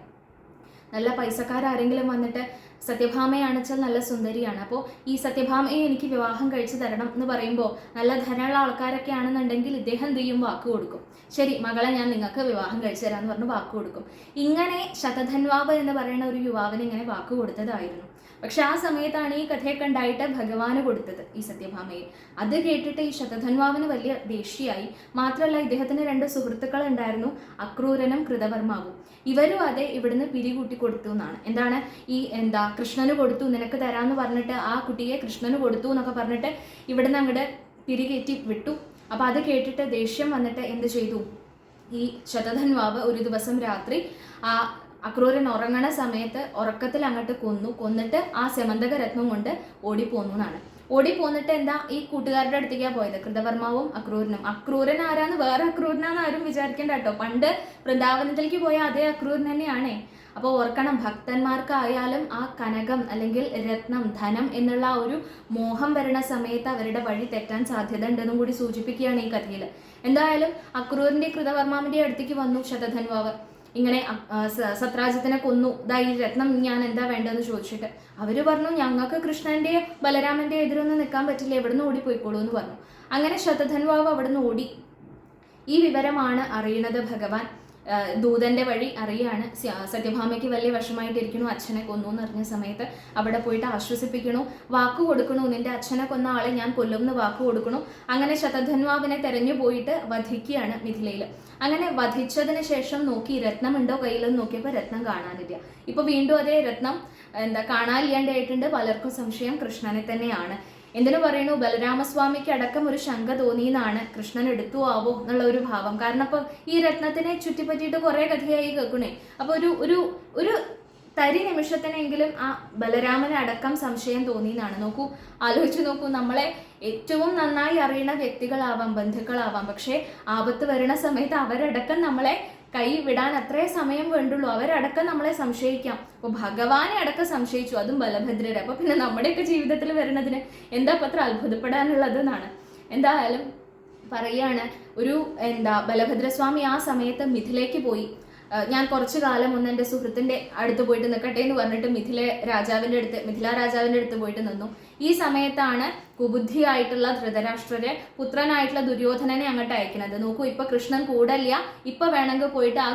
നല്ല പൈസക്കാരാരെങ്കിലും വന്നിട്ട് സത്യഭാമയാണെച്ചാൽ നല്ല സുന്ദരിയാണ്, അപ്പോൾ ഈ സത്യഭാമയെ എനിക്ക് വിവാഹം കഴിച്ചു തരണം എന്ന് പറയുമ്പോൾ നല്ല ധനമുള്ള ആൾക്കാരൊക്കെ ആണെന്നുണ്ടെങ്കിൽ ഇദ്ദേഹം എന്ത് ചെയ്യും, വാക്ക് കൊടുക്കും. ശരി മകളെ, ഞാൻ നിങ്ങൾക്ക് വിവാഹം കഴിച്ചു തരാമെന്ന് പറഞ്ഞ് വാക്ക് കൊടുക്കും. ഇങ്ങനെ ശതധന്വാവ് എന്ന് പറയുന്ന ഒരു യുവാവിന് ഇങ്ങനെ വാക്ക് കൊടുത്തതായിരുന്നു. പക്ഷെ ആ സമയത്താണ് ഈ കഥയൊക്കെ ഉണ്ടായിട്ട് ഭഗവാന് കൊടുത്തത് ഈ സത്യഭാമയെ. അത് കേട്ടിട്ട് ഈ ശതധന്വാവിന് വലിയ ദേഷ്യയായി. മാത്രമല്ല ഇദ്ദേഹത്തിന് 2 സുഹൃത്തുക്കൾ ഉണ്ടായിരുന്നു, അക്രൂരനും കൃതവർമാവും. ഇവരും അതെ ഇവിടുന്ന് പിരികൂട്ടി കൊടുത്തു എന്നാണ്. എന്താണ് ഈ കൃഷ്ണന് കൊടുത്തു, നിനക്ക് തരാമെന്ന് പറഞ്ഞിട്ട് ആ കുട്ടിയെ കൃഷ്ണന് കൊടുത്തു എന്നൊക്കെ പറഞ്ഞിട്ട് ഇവിടുന്ന് അങ്ങോട്ട് പിരികേറ്റി വിട്ടു. അപ്പം അത് കേട്ടിട്ട് ദേഷ്യം വന്നിട്ട് എന്ത് ചെയ്തു, ഈ ശതധന്വാവ് ഒരു ദിവസം രാത്രി ആ അക്രൂരൻ ഉറങ്ങണ സമയത്ത് ഉറക്കത്തിൽ അങ്ങോട്ട് കൊന്നിട്ട് ആ സെമന്തക രത്നം കൊണ്ട് ഓടിപ്പോന്നു എന്നാണ്. ഓടിപ്പോന്നിട്ട് ഈ കൂട്ടുകാരുടെ അടുത്തേക്കാണ് പോയത്, കൃതവർമാവും അക്രൂരനും. അക്രൂരൻ ആരാന്ന് വേറെ അക്രൂരനാന്ന് ആരും വിചാരിക്കേണ്ട കേട്ടോ, പണ്ട് വൃന്ദാവനത്തിലേക്ക് പോയ അതേ അക്രൂരൻ തന്നെയാണേ. അപ്പോൾ ഓർക്കണം, ഭക്തന്മാർക്കായാലും ആ കനകം അല്ലെങ്കിൽ രത്നം, ധനം എന്നുള്ള ആ ഒരു മോഹം വരുന്ന സമയത്ത് അവരുടെ വഴി തെറ്റാൻ സാധ്യത ഉണ്ടെന്നും കൂടി സൂചിപ്പിക്കുകയാണ് ഈ കഥയിൽ. എന്തായാലും അക്രൂരിന്റെ കൃതവർമാവിന്റെ അടുത്തേക്ക് വന്നു ശതധന്വാവ്. ഇങ്ങനെ സത്രാജിത്തിനെ കൊന്നു, ഈ രത്നം ഞാൻ എന്താ വേണ്ടതെന്ന് ചോദിച്ചിട്ട് അവര് പറഞ്ഞു, ഞങ്ങൾക്ക് കൃഷ്ണന്റെ ബലരാമന്റെ എതിരൊന്നും നിൽക്കാൻ പറ്റില്ല, എവിടുന്ന് ഓടിപ്പോയിക്കോളൂ എന്ന് പറഞ്ഞു. അങ്ങനെ ശതധന്വാവ് അവിടുന്ന് ഓടി. ഈ വിവരമാണ് അറിയണത് ഭഗവാൻ ദൂതന്റെ വഴി അറിയാണ്. സത്യഭാമയ്ക്ക് വലിയ വിഷമായിട്ടിരിക്കണു, അച്ഛനെ കൊന്നു എന്ന് അറിഞ്ഞ സമയത്ത് അവിടെ പോയിട്ട് ആശ്വസിപ്പിക്കണു, വാക്ക് കൊടുക്കണു, നിന്റെ അച്ഛനെ കൊന്ന ആളെ ഞാൻ കൊല്ലുമെന്ന് വാക്ക് കൊടുക്കണു. അങ്ങനെ ശതധന്വാവിനെ തെരഞ്ഞു പോയിട്ട് വധിക്കുകയാണ് മിഥിലയിൽ. അങ്ങനെ വധിച്ചതിന് ശേഷം നോക്കി രത്നമുണ്ടോ കയ്യിലെന്ന് നോക്കിയപ്പോൾ രത്നം കാണാനില്ല. ഇപ്പൊ വീണ്ടും അതേ രത്നം കാണാനില്ലാണ്ടായിട്ടുണ്ട്. പലർക്കും സംശയം കൃഷ്ണനെ തന്നെയാണ്. എന്തിനു പറയുന്നു, ബലരാമസ്വാമിക്ക് അടക്കം ഒരു ശങ്ക തോന്നിയെന്നാണ്, കൃഷ്ണൻ എടുത്തു ആവോ എന്നുള്ള ഒരു ഭാവം. കാരണം ഇപ്പൊ ഈ രത്നത്തിനെ ചുറ്റിപ്പറ്റിയിട്ട് കുറെ കഥയായി കേൾക്കണേ. അപ്പൊ ഒരു തരി നിമിഷത്തിനെങ്കിലും ആ ബലരാമന് അടക്കം സംശയം തോന്നിയെന്നാണ്. നോക്കൂ, ആലോചിച്ച് നോക്കൂ, നമ്മളെ ഏറ്റവും നന്നായി അറിയുന്ന വ്യക്തികളാവാം, ബന്ധുക്കളാവാം, പക്ഷെ ആപത്ത് വരുന്ന സമയത്ത് അവരടക്കം നമ്മളെ കൈ വിടാൻ അത്രേ സമയം വേണ്ടുള്ളൂ. അവരടക്കം നമ്മളെ സംശയിക്കാം. അപ്പോൾ ഭഗവാനെ അടക്കം സംശയിച്ചു, അതും ബലഭദ്രരെ. അപ്പൊ പിന്നെ നമ്മുടെയൊക്കെ ജീവിതത്തിൽ വരുന്നതിന് എന്താ അത്ര അത്ഭുതപ്പെടാനുള്ളത് എന്നാണ്. എന്തായാലും പറയാണ്, ബലഭദ്രസ്വാമി ആ സമയത്ത് മിഥിലേക്ക് പോയി. ഞാൻ കുറച്ചു കാലം ഒന്ന് എൻ്റെ സുഹൃത്തിൻ്റെ അടുത്ത് പോയിട്ട് നിൽക്കട്ടെ എന്ന് പറഞ്ഞിട്ട് മിഥില രാജാവിൻ്റെ അടുത്ത് പോയിട്ട് നിന്നു. ഈ സമയത്താണ് കുബുദ്ധിയായിട്ടുള്ള ധൃതരാഷ്ട്രരെ പുത്രനായിട്ടുള്ള ദുര്യോധനനെ അങ്ങോട്ട് അയക്കുന്നത്. നോക്കൂ, ഇപ്പൊ കൃഷ്ണൻ കൂടല്ല, ഇപ്പൊ വേണമെങ്കിൽ പോയിട്ട് ആ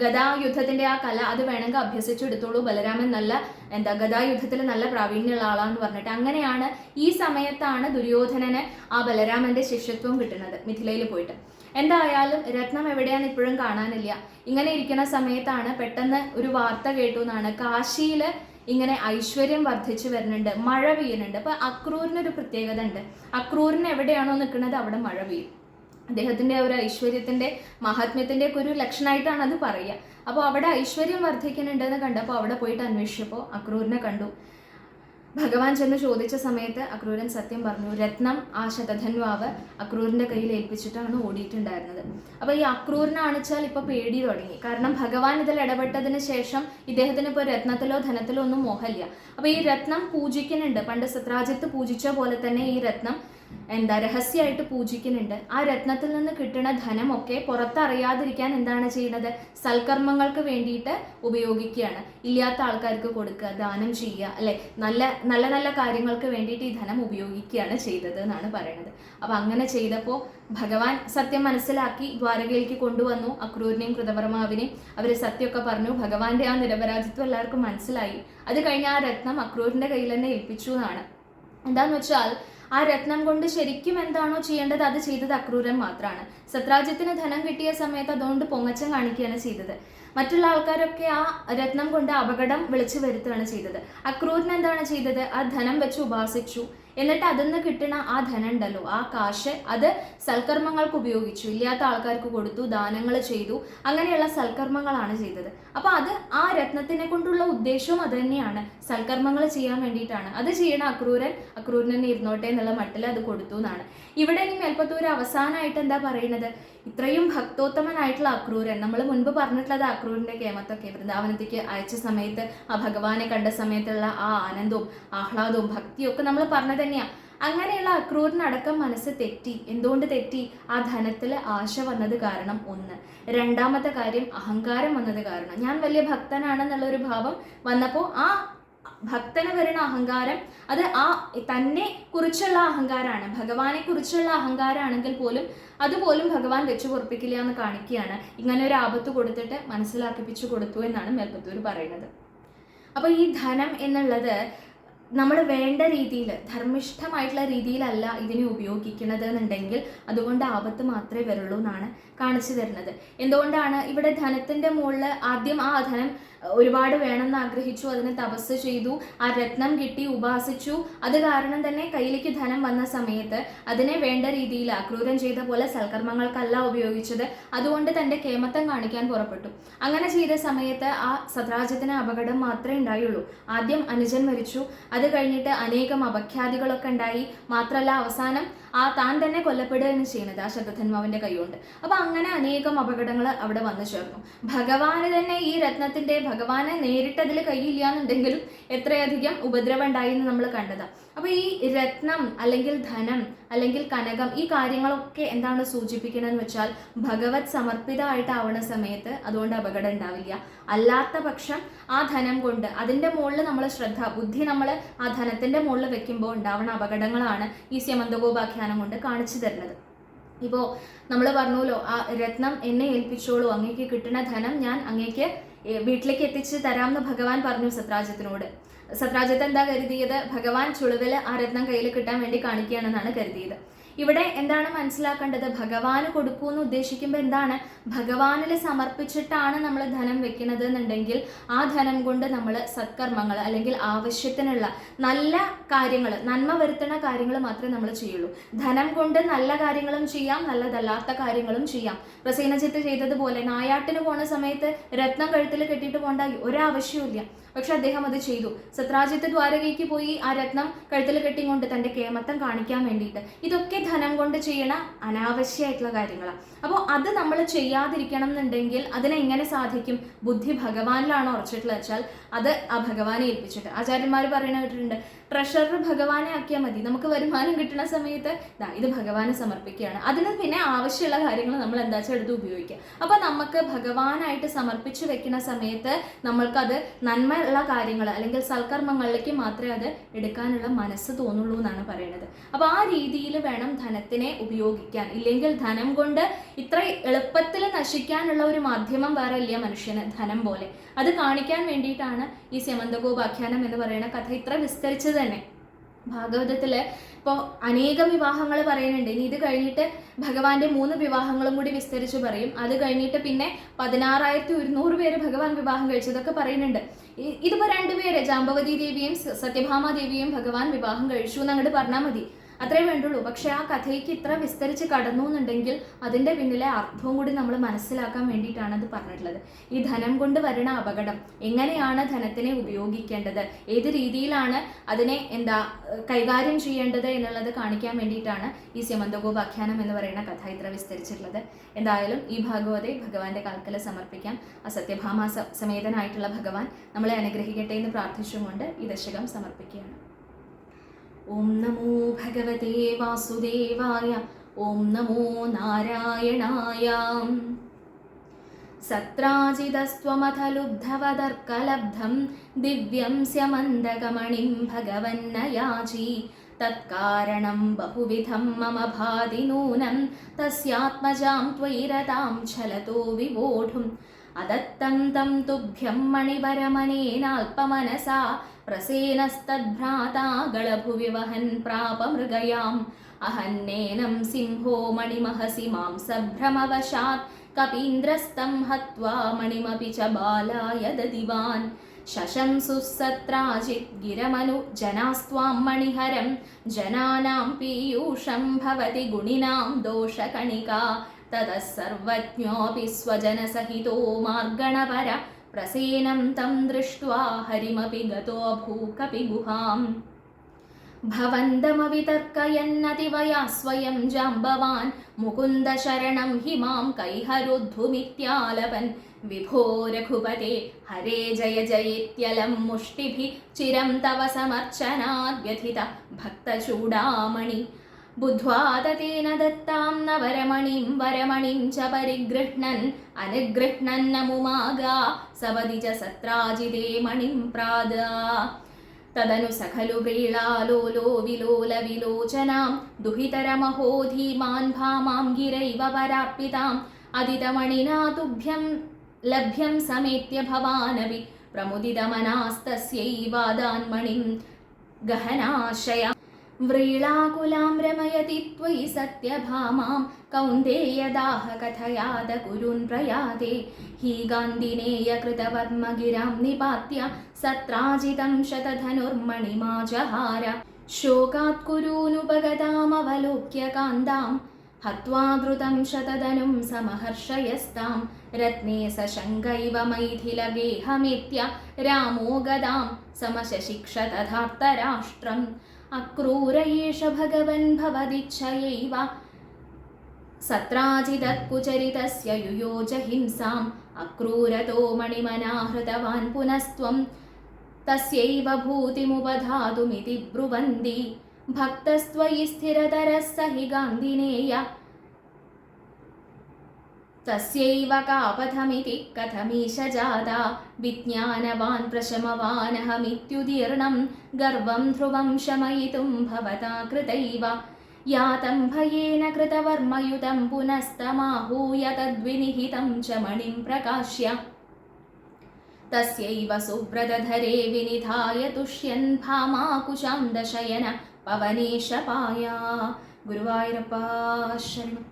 ഗദായുദ്ധത്തിന്റെ ആ കല അത് വേണമെങ്കിൽ അഭ്യസിച്ചെടുത്തോളൂ, ബലരാമൻ നല്ല ഗദായുദ്ധത്തിൽ നല്ല പ്രാവീണ്യമുള്ള ആളാന്ന് പറഞ്ഞിട്ട്. അങ്ങനെയാണ് ഈ സമയത്താണ് ദുര്യോധനന് ആ ബലരാമന്റെ ശിഷ്യത്വം കിട്ടുന്നത് മിഥിലയിൽ പോയിട്ട്. എന്തായാലും രത്നം എവിടെയാന്ന് ഇപ്പോഴും കാണാനില്ല. ഇങ്ങനെ ഇരിക്കുന്ന സമയത്താണ് പെട്ടെന്ന് ഒരു വാർത്ത കേട്ടു എന്നാണ്, കാശിയില് ഇങ്ങനെ ഐശ്വര്യം വർദ്ധിച്ചു വരുന്നുണ്ട്, മഴ പെയ്യുന്നുണ്ട്. അപ്പൊ അക്രൂരിനൊരു പ്രത്യേകത ഉണ്ട്, അക്രൂരിന് എവിടെയാണോ നിൽക്കുന്നത് അവിടെ മഴ പെയ്യും. അദ്ദേഹത്തിന്റെ ഒരു ഐശ്വര്യത്തിന്റെ മഹാത്മ്യത്തിന്റെ ഒക്കെ ഒരു ലക്ഷണമായിട്ടാണ് അത് പറയുക. അപ്പോൾ അവിടെ ഐശ്വര്യം വർദ്ധിക്കുന്നുണ്ടെന്ന് കണ്ടപ്പോൾ അവിടെ പോയിട്ട് അന്വേഷിച്ചപ്പോൾ അക്രൂരിനെ കണ്ടു. ഭഗവാൻ ചെന്ന് ചോദിച്ച സമയത്ത് അക്രൂരൻ സത്യം പറഞ്ഞു. രത്നം ആ ശതധന്വാവ് അക്രൂരിന്റെ കയ്യിൽ ഏൽപ്പിച്ചിട്ടാണ് ഓടിയിട്ടുണ്ടായിരുന്നത്. അപ്പൊ ഈ അക്രൂരിനാണിച്ചാൽ ഇപ്പൊ പേടി തുടങ്ങി. കാരണം ഭഗവാൻ ഇതിൽ ഇടപെട്ടതിന് ശേഷം ഇദ്ദേഹത്തിന് ഇപ്പോൾ രത്നത്തിലോ ധനത്തിലോ ഒന്നും മോഹമില്ല. അപ്പൊ ഈ രത്നം പൂജിക്കുന്നുണ്ട്. പണ്ട് സത്രാജിത്ത് പൂജിച്ച പോലെ തന്നെ ഈ രത്നം രഹസ്യമായിട്ട് പൂജിക്കുന്നുണ്ട്. ആ രത്നത്തിൽ നിന്ന് കിട്ടുന്ന ധനമൊക്കെ പുറത്തറിയാതിരിക്കാൻ എന്താണ് ചെയ്യുന്നത്, സൽക്കർമ്മങ്ങൾക്ക് വേണ്ടിയിട്ട് ഉപയോഗിക്കുകയാണ്. ഇല്ലാത്ത ആൾക്കാർക്ക് കൊടുക്കുക, ദാനം ചെയ്യുക, അല്ലെ, നല്ല നല്ല നല്ല കാര്യങ്ങൾക്ക് വേണ്ടിയിട്ട് ഈ ധനം ഉപയോഗിക്കുകയാണ് ചെയ്തത് എന്നാണ് പറയുന്നത്. അപ്പൊ അങ്ങനെ ചെയ്തപ്പോൾ ഭഗവാൻ സത്യം മനസ്സിലാക്കി ദ്വാരകയിലേക്ക് കൊണ്ടുവന്നു. അക്രൂരിനെയും കൃതവർമാവിനെയും അവര് സത്യമൊക്കെ പറഞ്ഞു. ഭഗവാന്റെ ആ നിരപരാധിത്വം എല്ലാവർക്കും മനസ്സിലായി. അത് കഴിഞ്ഞ് ആ രത്നം അക്രൂരിന്റെ കയ്യിൽ തന്നെ ഏൽപ്പിച്ചു എന്നാണ്. എന്താന്ന് വെച്ചാൽ ആ രത്നം കൊണ്ട് ശരിക്കും എന്താണോ ചെയ്യേണ്ടത് അത് ചെയ്തത് അക്രൂരൻ മാത്രമാണ്. സത്രാജിത്തിന് ധനം കിട്ടിയ സമയത്ത് അതുകൊണ്ട് പൊങ്ങച്ചം കാണിക്കുകയാണ് ചെയ്തത്. മറ്റുള്ള ആൾക്കാരൊക്കെ ആ രത്നം കൊണ്ട് അപകടം വിളിച്ചു വരുത്തുകയാണ് ചെയ്തത്. അക്രൂരൻ എന്താണ് ചെയ്തത്, ആ ധനം വെച്ച് ഉപാസിച്ചു. എന്നിട്ട് അതിൽ നിന്ന് കിട്ടുന്ന ആ ധനം ഉണ്ടല്ലോ, ആ കാശ്, അത് സൽക്കർമ്മങ്ങൾക്ക് ഉപയോഗിച്ചു. ഇല്ലാത്ത ആൾക്കാർക്ക് കൊടുത്തു, ദാനങ്ങൾ ചെയ്തു. അങ്ങനെയുള്ള സൽക്കർമ്മങ്ങളാണ് ചെയ്തത്. അപ്പൊ അത് ആ രത്നത്തിനെ കൊണ്ടുള്ള ഉദ്ദേശവും അത് തന്നെയാണ്, സൽക്കർമ്മങ്ങൾ ചെയ്യാൻ വേണ്ടിയിട്ടാണ്. അത് ചെയ്യണ അക്രൂരൻ തന്നെ ഇരുന്നോട്ടെ എന്നുള്ള മട്ടിൽ അത് കൊടുത്തു എന്നാണ്. ഇവിടെ ഇനി മേൽപ്പത്തൂർ അവസാനമായിട്ട് എന്താ പറയുന്നത്, ഇത്രയും ഭക്തോത്തമനായിട്ടുള്ള അക്രൂരൻ, നമ്മൾ മുൻപ് പറഞ്ഞിട്ടുള്ളത് അക്രൂരിന്റെ കേമത്തൊക്കെ വൃന്ദാവനത്തേക്ക് അയച്ച സമയത്ത് ആ ഭഗവാനെ കണ്ട സമയത്തുള്ള ആ ആനന്ദവും ആഹ്ലാദവും ഭക്തിയും ഒക്കെ നമ്മൾ പറഞ്ഞത് തന്നെയാ. അങ്ങനെയുള്ള അക്രൂരിനടക്കം മനസ്സ് തെറ്റി. എന്തുകൊണ്ട് തെറ്റി? ആ ധനത്തിൽ ആശ വന്നത് കാരണം ഒന്ന്. രണ്ടാമത്തെ കാര്യം അഹങ്കാരം വന്നത് കാരണം. ഞാൻ വലിയ ഭക്തനാണെന്നുള്ള ഒരു ഭാവം വന്നപ്പോൾ ആ ഭക്തന് വരുന്ന അഹങ്കാരം അത് ആ തന്നെ കുറിച്ചുള്ള അഹങ്കാരമാണ്, ഭഗവാനെ കുറിച്ചുള്ള അഹങ്കാരമാണെങ്കിൽ പോലും അതുപോലും ഭഗവാൻ വെച്ചു പൊറപ്പിക്കില്ല എന്ന് കാണിക്കുകയാണ്. ഇങ്ങനെ ഒരു ആപത്ത് കൊടുത്തിട്ട് മനസ്സിലാക്കിപ്പിച്ചു കൊടുത്തു എന്നാണ് മേൽപ്പത്തൂർ പറയുന്നത്. അപ്പൊ ഈ ധനം എന്നുള്ളത് നമ്മൾ വേണ്ട രീതിയിൽ, ധർമ്മിഷ്ഠമായിട്ടുള്ള രീതിയിലല്ല ഇതിനെ ഉപയോഗിക്കുന്നത് എന്നുണ്ടെങ്കിൽ അതുകൊണ്ട് ആപത്ത് മാത്രമേ വരുള്ളൂ എന്നാണ് കാണിച്ചു തരുന്നത്. എന്തുകൊണ്ടാണ് ഇവിടെ ധനത്തിന്റെ മുകളിൽ ആദ്യം ആ ധനം ഒരുപാട് വേണമെന്ന് ആഗ്രഹിച്ചു, അതിന് തപസ് ചെയ്തു, ആ രത്നം കിട്ടി, ഉപാസിച്ചു. അത് കാരണം തന്നെ കയ്യിലേക്ക് ധനം വന്ന സമയത്ത് അതിനെ വേണ്ട രീതിയിൽ അക്രൂരൻ ചെയ്ത പോലെ സൽക്കർമ്മങ്ങൾക്കല്ല ഉപയോഗിച്ചത്. അതുകൊണ്ട് തന്റെ കേമത്തം കാണിക്കാൻ പുറപ്പെട്ടു. അങ്ങനെ ചെയ്ത സമയത്ത് ആ സത്രാജിത്തിന് അപകടം മാത്രമേ ഉണ്ടായുള്ളൂ. ആദ്യം അനുജൻ മരിച്ചു, അത് കഴിഞ്ഞിട്ട് അനേകം അപഖ്യാതികളൊക്കെ ഉണ്ടായി. മാത്രമല്ല അവസാനം താൻ തന്നെ കൊല്ലപ്പെടുകയാണ് ചെയ്യുന്നത് ആ ശതധന്വാവിന്റെ കൈകൊണ്ട്. അപ്പൊ അങ്ങനെ അനേകം അപകടങ്ങൾ അവിടെ വന്നു ചേർന്നു. ഭഗവാന് തന്നെ ഈ രത്നത്തിന്റെ, ഭഗവാനെ നേരിട്ടതിൽ കൈയില്ല എന്നുണ്ടെങ്കിലും എത്രയധികം ഉപദ്രവം ഉണ്ടായി എന്ന് നമ്മൾ കണ്ടതാണ്. അപ്പൊ ഈ രത്നം അല്ലെങ്കിൽ ധനം അല്ലെങ്കിൽ കനകം, ഈ കാര്യങ്ങളൊക്കെ എന്താണ് സൂചിപ്പിക്കുന്നതെന്ന് വെച്ചാൽ ഭഗവത് സമർപ്പിതമായിട്ടാവുന്ന സമയത്ത് അതുകൊണ്ട് അപകടം ഉണ്ടാവില്ല. അല്ലാത്ത പക്ഷം ആ ധനം കൊണ്ട് അതിന്റെ മുകളിൽ നമ്മൾ ബുദ്ധി നമ്മൾ ആ ധനത്തിന്റെ മുകളിൽ വെക്കുമ്പോൾ ഉണ്ടാവുന്ന അപകടങ്ങളാണ് ഈ സ്യമന്തകോപാഖ്യാനം കൊണ്ട് കാണിച്ചു തരുന്നത്. ഇപ്പോൾ നമ്മൾ പറഞ്ഞല്ലോ, ആ രത്നം എന്നെ ഏൽപ്പിച്ചോളൂ, അങ്ങേക്ക് കിട്ടുന്ന ധനം ഞാൻ അങ്ങേക്ക് വീട്ടിലേക്ക് എത്തിച്ച് തരാമെന്ന് ഭഗവാൻ പറഞ്ഞു സത്രാജിത്തിനോട്. സത്രാജിത്ത് എന്താ കരുതിയത്, ഭഗവാൻ ചുളിവില് ആ രത്നം കയ്യിൽ കിട്ടാൻ വേണ്ടി കാണിക്കുകയാണെന്നാണ് കരുതിയത്. ഇവിടെ എന്താണ് മനസ്സിലാക്കേണ്ടത്, ഭഗവാന് കൊടുക്കൂന്ന് ഉദ്ദേശിക്കുമ്പോൾ എന്താണ്, ഭഗവാനിൽ സമർപ്പിച്ചിട്ടാണ് നമ്മൾ ധനം വെക്കുന്നത് എന്നുണ്ടെങ്കിൽ ആ ധനം കൊണ്ട് നമ്മൾ സത്കർമ്മങ്ങൾ അല്ലെങ്കിൽ ആവശ്യത്തിനുള്ള നല്ല കാര്യങ്ങൾ, നന്മ വരുത്തുന്ന കാര്യങ്ങൾ മാത്രമേ നമ്മൾ ചെയ്യുള്ളൂ. ധനം കൊണ്ട് നല്ല കാര്യങ്ങളും ചെയ്യാം, നല്ലതല്ലാത്ത കാര്യങ്ങളും ചെയ്യാം. പ്രസേനജിത്ത് ചെയ്തതുപോലെ നായാട്ടിന് പോണ സമയത്ത് രത്നം കഴുത്തിൽ കെട്ടിയിട്ട് പോകേണ്ട ഒരാവശ്യമില്ല. പക്ഷെ അദ്ദേഹം അത് ചെയ്തു. സത്രാജിത്ത് ദ്വാരകയ്ക്ക് പോയി ആ രത്നം കഴുത്തിൽ കെട്ടിക്കൊണ്ട് തന്റെ കേമത്തം കാണിക്കാൻ വേണ്ടിയിട്ട്. ഇതൊക്കെ ധനം കൊണ്ട് ചെയ്യണ അനാവശ്യമായിട്ടുള്ള കാര്യങ്ങളാണ്. അപ്പോൾ അത് നമ്മൾ ചെയ്യാതിരിക്കണം എന്നുണ്ടെങ്കിൽ അതിനെങ്ങനെ സാധിക്കും? ബുദ്ധി ഭഗവാനിലാണ് ഉറച്ചിട്ടുള്ളത് വെച്ചാൽ അത് ആ ഭഗവാനെ ഏൽപ്പിച്ചിട്ട്. ആചാര്യന്മാർ പറയുന്ന കേട്ടിട്ടുണ്ട്, ട്രഷറർ ഭഗവാനെ ആക്കിയാൽ മതി. നമുക്ക് വരുമാനം കിട്ടുന്ന സമയത്ത് ഇത് ഭഗവാനെ സമർപ്പിക്കുകയാണ്. അതിന് പിന്നെ ആവശ്യമുള്ള കാര്യങ്ങൾ നമ്മൾ എന്താ വെച്ചാൽ എടുത്ത് ഉപയോഗിക്കുക. അപ്പോൾ നമുക്ക് ഭഗവാനായിട്ട് സമർപ്പിച്ചു വെക്കുന്ന സമയത്ത് നമ്മൾക്കത് നന്മയുള്ള കാര്യങ്ങൾ അല്ലെങ്കിൽ സൽക്കർമ്മങ്ങളിലേക്ക് മാത്രമേ അത് എടുക്കാനുള്ള മനസ്സ് തോന്നുള്ളൂ എന്നാണ് പറയുന്നത്. അപ്പോൾ ആ രീതിയിൽ വേണം ധനത്തിനെ ഉപയോഗിക്കാൻ. ഇല്ലെങ്കിൽ ധനം കൊണ്ട് ഇത്ര എളുപ്പത്തിൽ നശിക്കാനുള്ള ഒരു മാധ്യമം വേറെ ഇല്ല മനുഷ്യന്, ധനം പോലെ. അത് കാണിക്കാൻ വേണ്ടിയിട്ടാണ് ഈ സ്യമന്തകോപാഖ്യാനം എന്ന് പറയുന്ന കഥ ഇത്ര വിസ്തരിച്ചത് തന്നെ. ഭാഗവതത്തില് ഇപ്പോൾ അനേകം വിവാഹങ്ങൾ പറയുന്നുണ്ട്. ഇനി ഇത് കഴിഞ്ഞിട്ട് ഭഗവാന്റെ 3 വിവാഹങ്ങളും കൂടി വിസ്തരിച്ച് പറയും. അത് കഴിഞ്ഞിട്ട് പിന്നെ 16,100 പേര് ഭഗവാൻ വിവാഹം കഴിച്ചതൊക്കെ പറയുന്നുണ്ട്. ഇതിപ്പോൾ 2 പേര് ജാമ്പവതി ദേവിയും സത്യഭാമ ദേവിയും ഭഗവാൻ വിവാഹം കഴിച്ചു എന്ന് അങ്ങോട്ട് പറഞ്ഞാൽ മതി, അത്രേ വേണ്ടുള്ളൂ. പക്ഷെ ആ കഥയ്ക്ക് ഇത്ര വിസ്തരിച്ച് കടന്നു എന്നുണ്ടെങ്കിൽ അതിൻ്റെ പിന്നിലെ അർത്ഥവും കൂടി നമ്മൾ മനസ്സിലാക്കാൻ വേണ്ടിയിട്ടാണ് അത് പറഞ്ഞിട്ടുള്ളത്. ഈ ധനം കൊണ്ട് വരുന്ന അപകടം, എങ്ങനെയാണ് ധനത്തിനെ ഉപയോഗിക്കേണ്ടത്, ഏത് രീതിയിലാണ് അതിനെ കൈകാര്യം ചെയ്യേണ്ടത് എന്നുള്ളത് കാണിക്കാൻ വേണ്ടിയിട്ടാണ് ഈ സ്യമന്തകോപാഖ്യാനം എന്ന് പറയുന്ന കഥ ഇത്ര വിസ്തരിച്ചിട്ടുള്ളത്. എന്തായാലും ഈ ഭാഗവതെ ഭഗവാന്റെ കാൽക്കൽ സമർപ്പിക്കാം. ആ സത്യഭാമ സമേതനായിട്ടുള്ള ഭഗവാൻ നമ്മളെ അനുഗ്രഹിക്കട്ടെ എന്ന് പ്രാർത്ഥിച്ചുകൊണ്ട് ഈ ദശകം സമർപ്പിക്കുകയാണ്. ഓം നമോ ഭഗവതേ വാസുദേവായ. ഓം നമോ നാരായണായ. സത്രാജിതസ്ത്വമഥ ലുബ്ധവദർക്കലബ്ധം ദിവ്യം സ്യമന്തകമണിം ഭഗവന്നയാചി. തത്കാരണം ബഹുവിധം മമ ഭാതി നൂനം തസ്യാത്മജാം ത്വയിരതാം ഛലതോ വിവോഢും. അദത്തം തം തുഭ്യം മണിവരമനേനാൽപമനസാ പ്രസേനസ്തദ്ഭ്രാതാ ഗളഭുവി വഹൻ പ്രാപമൃഗയാം. അഹന്നേനം സിംഹോ മണിമഹസി മാംസഭ്രമവശാത് കപീന്ദ്രസ്തം ഹത്വാ മണിമപി ച ബാലായ ദദിവാൻ. ശശംസുസത്രാജിത് ഗിരമനു ജനാസ്ത്വാം മണിഹരം ജനാനാം പീയൂഷം ഭവതി ഗുണിനാം ദോഷകണികാ. തതഃ സർവജ്ഞോപി സ്വജനസഹിതോ മാർഗണപര പ്രസേനം തം ദൃഷ്ട്വാ ഹരിമപി ഗതോ ഭൂകപി ഗുഹാം. ഭവന്തമവിതർക്കയന്നതിവയാ സ്വയം ജാംബവാൻ മുകുന്ദ ശരണം हि മാം കൈഹരോദ്ധുമിത്യാലപൻ. വിഭോ രഘുപതേ ഹരേ ജയ ജയേത്യലം മുഷ്ടിഭി ചിരം തവ സമർച്ചനാദ്വ്യഥിത ഭക്തചൂടാമണി. ബുദ്ധ്വാ തതേന ദത്താം നവരമണിം വരമണിം ച പരിഗൃഹ്ണൻ അനുഗൃഹ്ണന്നമുമാഗാ സവതി ച സത്രാജിതേ മണിം പ്രാദാ. തദനു സഖലു വ്രീളാലോലോ വിലോല വിലോചനാം ദുഹിതരമഹോ ധീമാൻ ഭാമാം ഗിരൈവ പരാർപ്പിതാം. അദിതമണിനാ തുഭ്യം ലഭ്യം സമേത്യ ഭവാനവി പ്രമുദിതമനാസ്തസ്യൈവാദാന്മണിം ഗഹനാശയ. വ്രീളാകുലാം രമയതി ത്വയി സത്യഭാമാം കൗന്ദേയദാഹ കഥയാദ കുരുൻ പ്രയാതേ. ഹി ഗാന്ധിനേയ കൃതവർമ്മ ഗിരാം നിപാത്യ സത്രാജിതം ശതധനുർമണിമാജഹാര. ശോകാത് കുരൂനുപഗതാമവലോക്യ കാന്താം ഹത്വാ ദ്രുതം ശതധനും സമഹർഷയസ്താം. രത്നേ സശങ്കൈവ മൈഥിലഗേഹമേത്യ രാമോ ഗദാം സമശശിക്ഷ തഥാർത്തരാഷ്ട്രം. അക്രൂരയേഷ ഭഗവൻ ഭവദിച്ഛയൈവ സത്രാജിതക്കുചരിതസ്യ യുയോജ ഹിംസാം. അക്രൂരതോ മണിമനാഹൃതവാൻ പുനസ്ത്വം തസ്യൈവ ഭൂതിമുപധാതുമിതി ബ്രുവന്തി. ഭക്തസ്ത്വയി സ്ഥിരതരഃ സ ഹി ഗാന്ധിനേയ തസ്യൈവ കാപഥമിതി കഥമീശ ജാതാ. വിജ്ഞാനവാൻ പ്രശമവാനഹമിത്യുദീർണം ഗർവം ധ്രുവം ശമയിതും ഭവതാ കൃതൈവ. യാതം ഭയേന കൃതവർമ്മയുതം പുനസ്തമാഹൂയ തദ്വിനിഹിതം ച മണിം പ്രകാശ്യ. തസ്യൈവ സുബ്രതധരേ വിനിധായ തുഷ്യൻ ഭാമാകുശാം ദശയന പവനേശപായ. ഗുരുവായൂരപ്പ ശരണം.